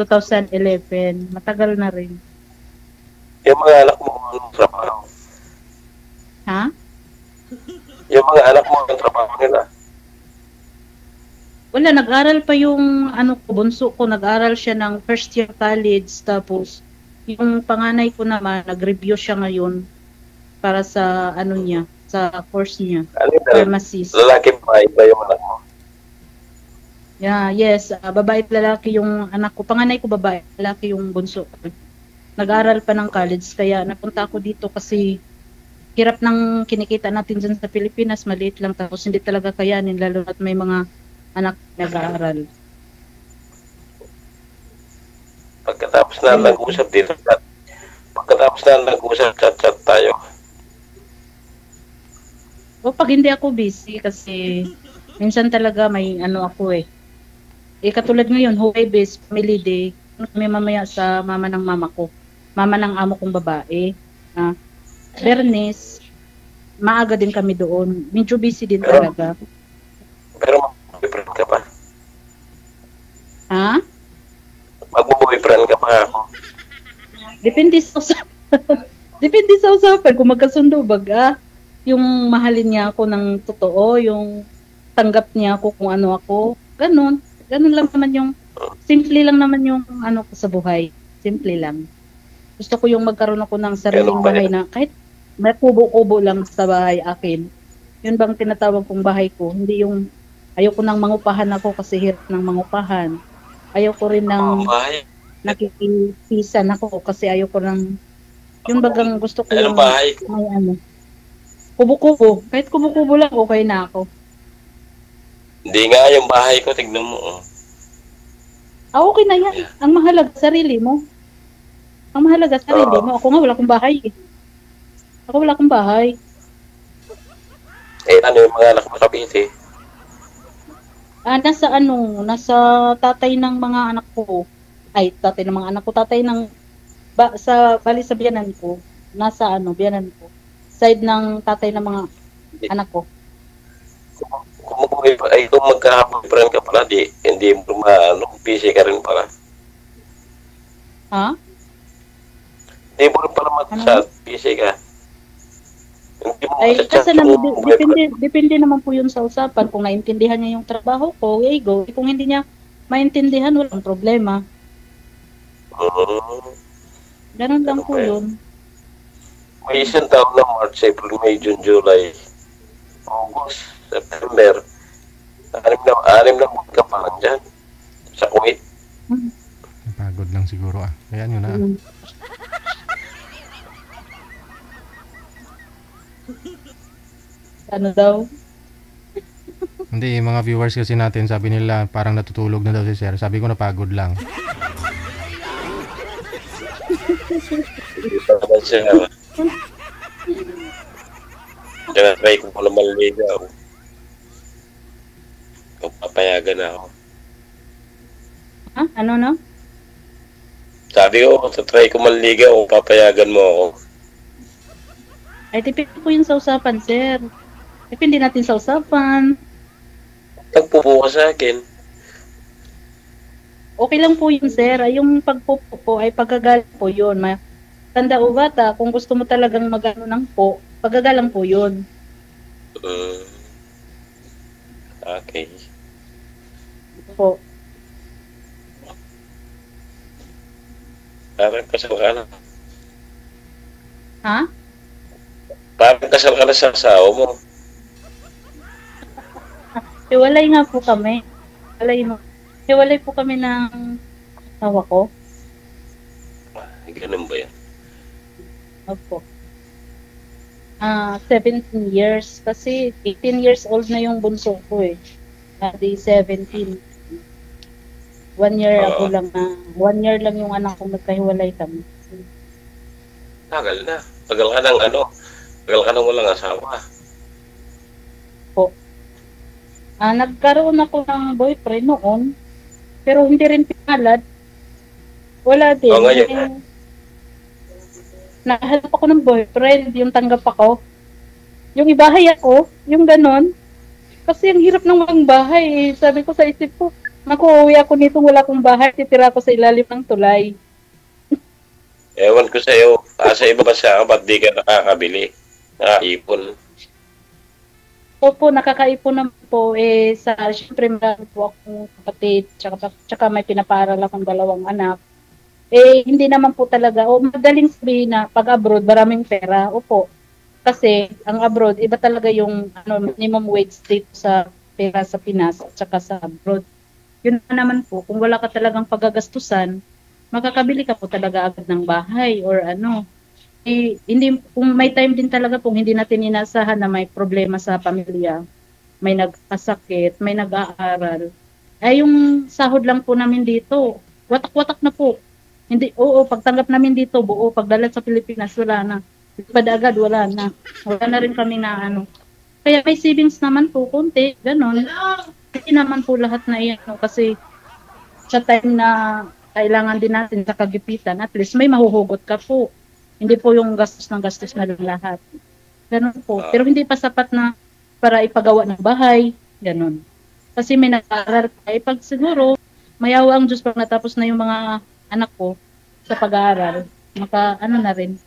2011, matagal na rin. Yung mga anak mo, anong trabaho? Ha? Yung mga anak mo, anong trabaho nila? Wala, nag-aral pa yung bunso ko, nag-aral siya ng first year college, tapos yung panganay ko naman, nag-review siya ngayon para sa niya, sa course niya, pharmacist. Lalaki ba yung anak mo? Yeah, yes, babae at lalaki yung anak ko, panganay ko babae, lalaki yung bunso ko. Nag-aral pa ng college, kaya napunta ako dito kasi hirap ng kinikita natin dyan sa Pilipinas, maliit lang, tapos hindi talaga kayanin, lalo at may mga anak nag-aaral. Pagkatapos na nag-usap dito, chat tayo. O pag hindi ako busy kasi minsan talaga may ako eh. Katulad ngayon, Huwebes, Family Day, kami mamaya sa mama ng mama ko. Mama ng amo kong babae. Bernes, maaga din kami doon. Medyo busy din talaga. Pero mag-boyfriend ka pa? Ha? Mag-boyfriend ka pa ako? Depende sa usapan. Depende sa usapan. Kung magkasundo baga, yung mahalin niya ako ng totoo, yung tanggap niya ako kung ano ako. Ganun lang naman yung, simple lang naman yung ko sa buhay. Simple lang. Gusto ko yung magkaroon ako ng sariling bahay na kahit may kubo-kubo lang sa bahay akin. Yun bang tinatawag kong bahay ko. Hindi yung ayoko nang mangupahan ako kasi hirap ng mangupahan. Ayoko rin ng nakikipisan ako kasi ayoko ng yung bagang gusto ko yung may kubo-kubo. Kahit kubo-kubo lang okay na ako. Hindi nga yung bahay ko, tignan mo. Okay na yan. Ang mahalaga, sarili mo. Ang mahalaga, sarili mo. Ako nga, wala akong bahay. Ako wala akong bahay. Ano yung mga anak mo sa Cavite? Nasa tatay ng mga anak ko. Ay, tatay ng mga anak ko. Tatay ng, bali sa biyanan ko. Nasa biyanan ko. Side ng tatay ng mga anak ko. Kung magka-boyfriend ka pala, hindi mo busy ka rin pala. Ha? Hindi mo rin pala mag-chat, busy ka. Ay, kasi depende naman po yun sa usapan. Kung naintindihan niya yung trabaho ko, go. Kung hindi niya maintindihan, walang problema. Ganun lang po yun. May isang taon na March, April, May, June, July, August, September. Anim na ka pa lang dyan. Sa Kuwait. Napagod lang siguro Kaya nyo na. Ano daw? Hindi, mga viewers kasi natin, sabi nila parang natutulog na daw si Sir. Sabi ko napagod lang. Try ko pala maliligaw. Kung papayagan na ako. Ha? Ano? Sabi ko, try ko maliligaw kung papayagan mo ako. Ay, depende po yun sa usapan, sir. Depende natin sa usapan. Pagpupo ka sa akin. Okay lang po yun, sir. Yung pagpupo po ay pagkagalit po yun. tanda o bata, kung gusto mo talagang magano ng po, pagagalang po yun. Okay. Po. Parang kasal ka na. Ha? Parang kasal ka na sa asawa mo. Hiwalay nga po kami. Hiwalay po kami ng asawa ko. Ganun ba yan? Opo. 17 years. Kasi 18 years old na yung bunso ko eh. Di 17. 1 year ako lang na. 1 year lang yung anak ko magkahiwalay kami. Tagal na. Tagal ka ng tagal ka ng walang asawa. Po. Nagkaroon ako ng boyfriend noon. Pero hindi rin pinalad. Wala din. Ngayon. Nakahanap ako ng boyfriend, yung tanggap ako. Yung ibahay ako, yung ganon. Kasi ang hirap ng walang bahay. Sabi ko sa isip ko, naku-uwi ako nito, wala akong bahay, titira ako sa ilalim ng tulay. Ewan ko sa'yo, sa iba ba siya, ba't di ka nakakabili? Nakaipon. Opo, nakakaipon naman po. Siyempre meron po akong kapatid, tsaka may pinaparal akong 2 anak. Hindi naman po talaga, madaling sabihin na pag abroad, maraming pera. Opo. Kasi ang abroad, iba talaga yung minimum wage dito sa pera sa Pinas at saka sa abroad. Yun naman po, kung wala ka talagang paggagastusan, makakabili ka po talaga agad ng bahay or hindi, kung may time din talaga kung hindi natin inasahan na may problema sa pamilya, may nagkasakit, may nag-aaral, yung sahod lang po namin dito, watak-watak na po. Hindi, pagtanggap namin dito, buo, pagdala sa Pilipinas, wala na. Agad, wala na. Wala na rin kami na Kaya may savings naman po, konti, ganon. Hindi naman po lahat na iyan, kasi sa time na kailangan din natin sa kagipitan, at least may mahuhugot ka po. Hindi po yung gastos ng gastos na lang lahat. Ganon po. Pero hindi pa sapat na para ipagawa ng bahay, ganon. Kasi may nag-aaral pa. Pag siguro, mayawa ang Diyos pag natapos na yung mga anak ko sa pag-aaral, na rin.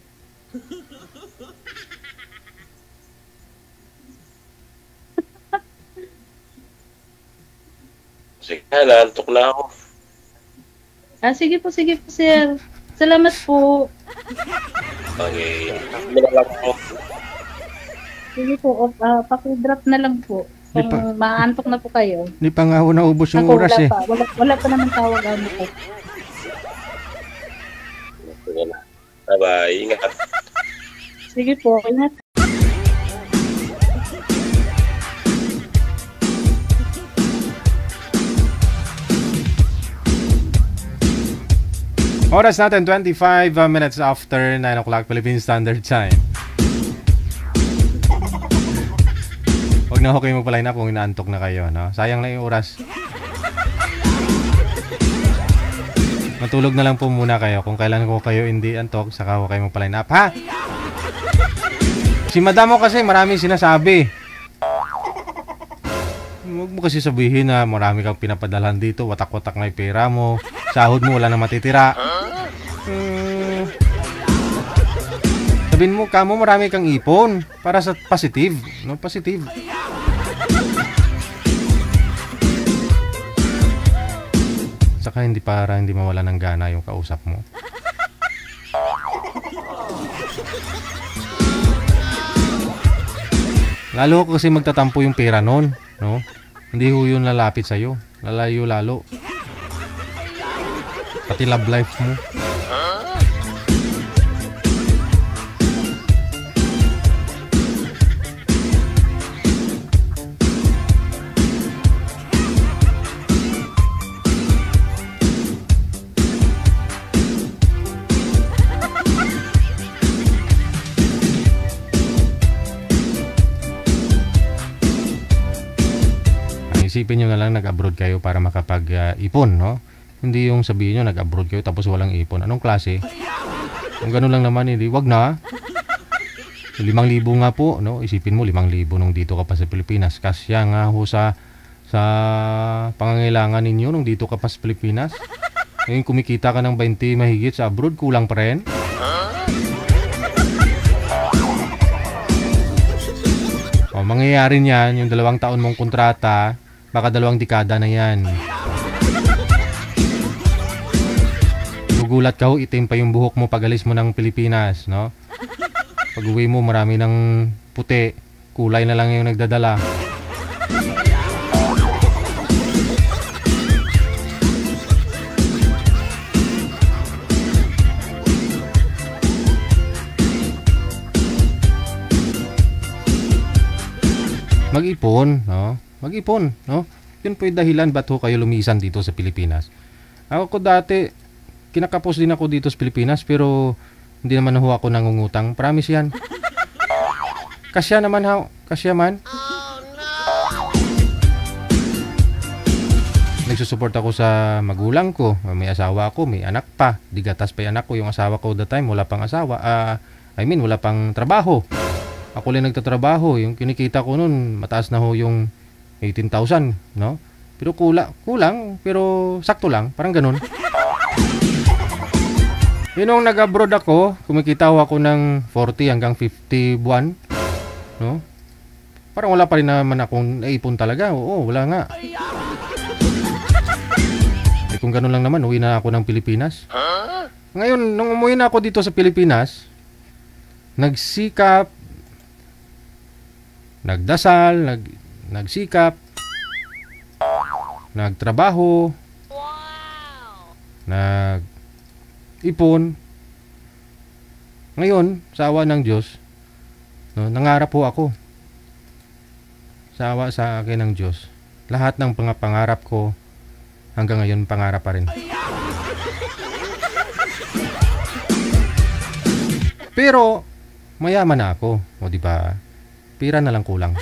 Sige, naantok na ako. Sige po, sir. Salamat po. Okay. Lang po. Sige po, paki-drop na lang po. Kung maantok na po kayo. Hindi pa nga naubos yung oras Wala pa naman tawag po. Bye-bye. Ingat. Sige po, ingat. Oras natin, 25 minutes after 9 o'clock Philippine Standard Time. Huwag na ho kayo magpalay na kung inaantok na kayo, no? Sayang na yung oras. Matulog na lang po muna kayo. Kung kailan ko kayo hindi antok, saka ho kayo magpa-line up, ha? Si madam mo kasi maraming sinasabi. Huwag mo kasi sabihin na marami kang pinapadalhan dito, watak-watak na yung pera mo, sahod mo, wala na matitira. Sabihin mo, kamo marami kang ipon para sa positive, no? Positive. Saka hindi mawala ng gana yung kausap mo. Lalo ko kasi magtatampo yung pera nun, no? Hindi ho yun lalapit sa'yo. Lalayo lalo. Pati love life mo. Isipin nyo na lang nag-abroad kayo para makapag-ipon, no? Hindi yung sabihin nyo nag-abroad kayo tapos walang ipon. Anong klase? Kung gano'n lang naman, hindi, wag na. 5,000 nga po, no? Isipin mo, 5,000 nung dito ka pa sa Pilipinas. Kasya nga ho sa pangangailangan ninyo nung dito ka pa sa Pilipinas. Ngayon kumikita ka ng 20 mahigit sa abroad, kulang pa rin. mangyayari niyan, yung 2 taon mong kontrata, baka 2 dekada na yan. Gugulat ka ho, itim pa yung buhok mo pag alis mo ng Pilipinas, no? Pag uwi mo, marami ng puti, kulay na lang yung nagdadala. Mag-ipon, no? Mag-ipon, no? Yun po yung dahilan ba't ho kayo lumisan dito sa Pilipinas. Ako ko dati, kinakapos din ako dito sa Pilipinas, pero hindi naman ho ako nangungutang. Promise yan. Kasya naman ha, kasya man. Nagsusupport ako sa magulang ko. May asawa ako, may anak pa. Di gatas pa yung anak ko. Yung asawa ko that time, wala pang asawa. Wala pang trabaho. Ako lang nagtatrabaho. Yung kinikita ko nun, mataas na ho yung 18,000, no? Pero kulang, pero sakto lang. Parang ganun. Yun nung nag-abroad ako, kumikita ho ako ng 40 hanggang 50 buwan, no? Parang wala pa rin naman akong naipon talaga. Oo, wala nga. Kung ganun lang naman, uwi na ako ng Pilipinas. Ngayon, nung umuwi na ako dito sa Pilipinas, nagsikap, nagdasal, nagsikap, nagtrabaho, nag-ipon. Ngayon, sa awa ng Diyos, no, nangarap po ako. Sa awa sa akin ng Diyos, lahat ng pangarap ko, hanggang ngayon pangarap pa rin. Pero mayaman na ako, o di ba? Pira na lang kulang.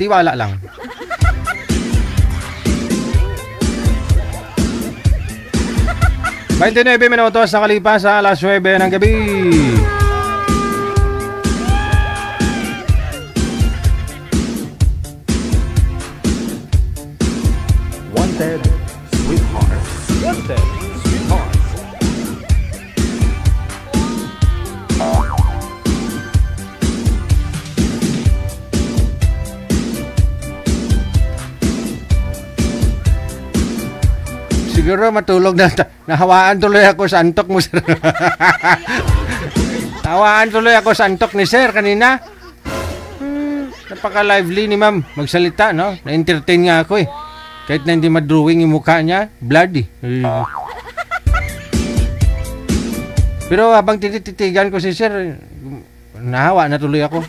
Tiwala lang. 29 minutos nakalipas sa alas 9 ng gabi. Wanted Sweetheart. Wanted Sweetheart. Siguro matulog na. Nahawaan tuloy ako sa antok mo, sir. Nahawaan tuloy ako sa antok ni sir kanina. Napaka-lively ni ma'am magsalita, no? Na-entertain nga ako eh. Kahit na hindi madrawing yung mukha niya, bloody. Pero habang tinititigan ko si sir, nahawa na tuloy ako.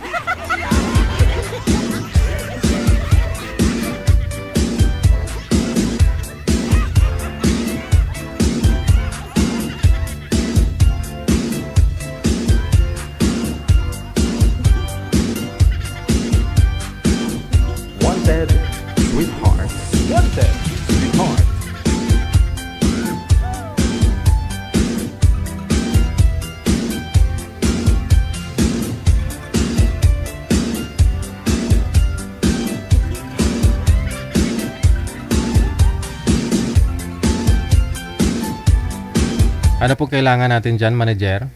Wanted Sweetheart. Wanted Sweetheart. Ano po kailangan natin dyan, manager?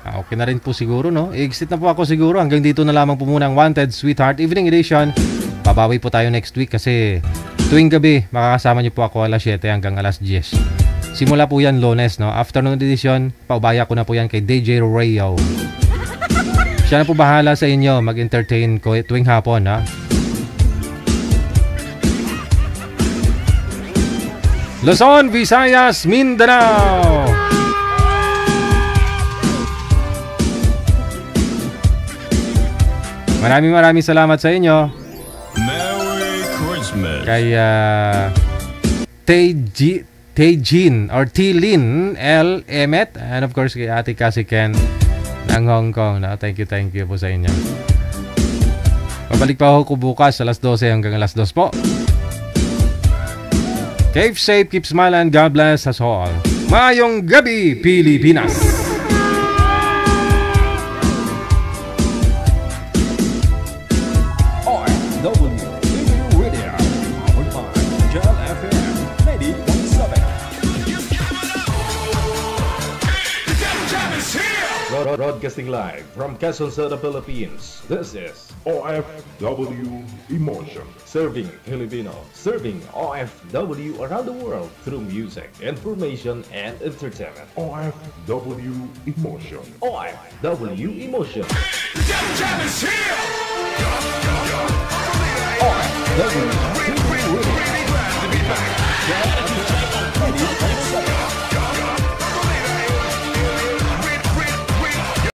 Okay na rin po siguro, no? I-exit na po ako siguro. Hanggang dito na lamang po muna ang Wanted Sweetheart Evening Edition. Babawi po tayo next week kasi tuwing gabi, makakasama niyo po ako alas 7 hanggang alas 10. Simula po yan Lunes, no? Afternoon edition, paubaya ko na po yan kay DJ Rayo. Siya na po bahala sa inyo mag-entertain ko tuwing hapon, ha? Luzon, Visayas, Mindanao. Maraming salamat sa inyo. Merry Christmas. Kay Taejin or T-Lin L. Emet, and of course kay Ate Cassie Ken ng Hong Kong. No? Thank you po sa inyo. Pabalik pa ako bukas alas 12 hanggang alas 2 po. Keep safe, keep smiling, God bless us all. Mayong gabi, Pilipinas! Broadcasting live from Quezon City, Philippines. This is OFW Emotion. Serving Filipino, serving OFW around the world through music, information, and entertainment. OFW Emotion. OFW Emotion. The Jam is here! OFW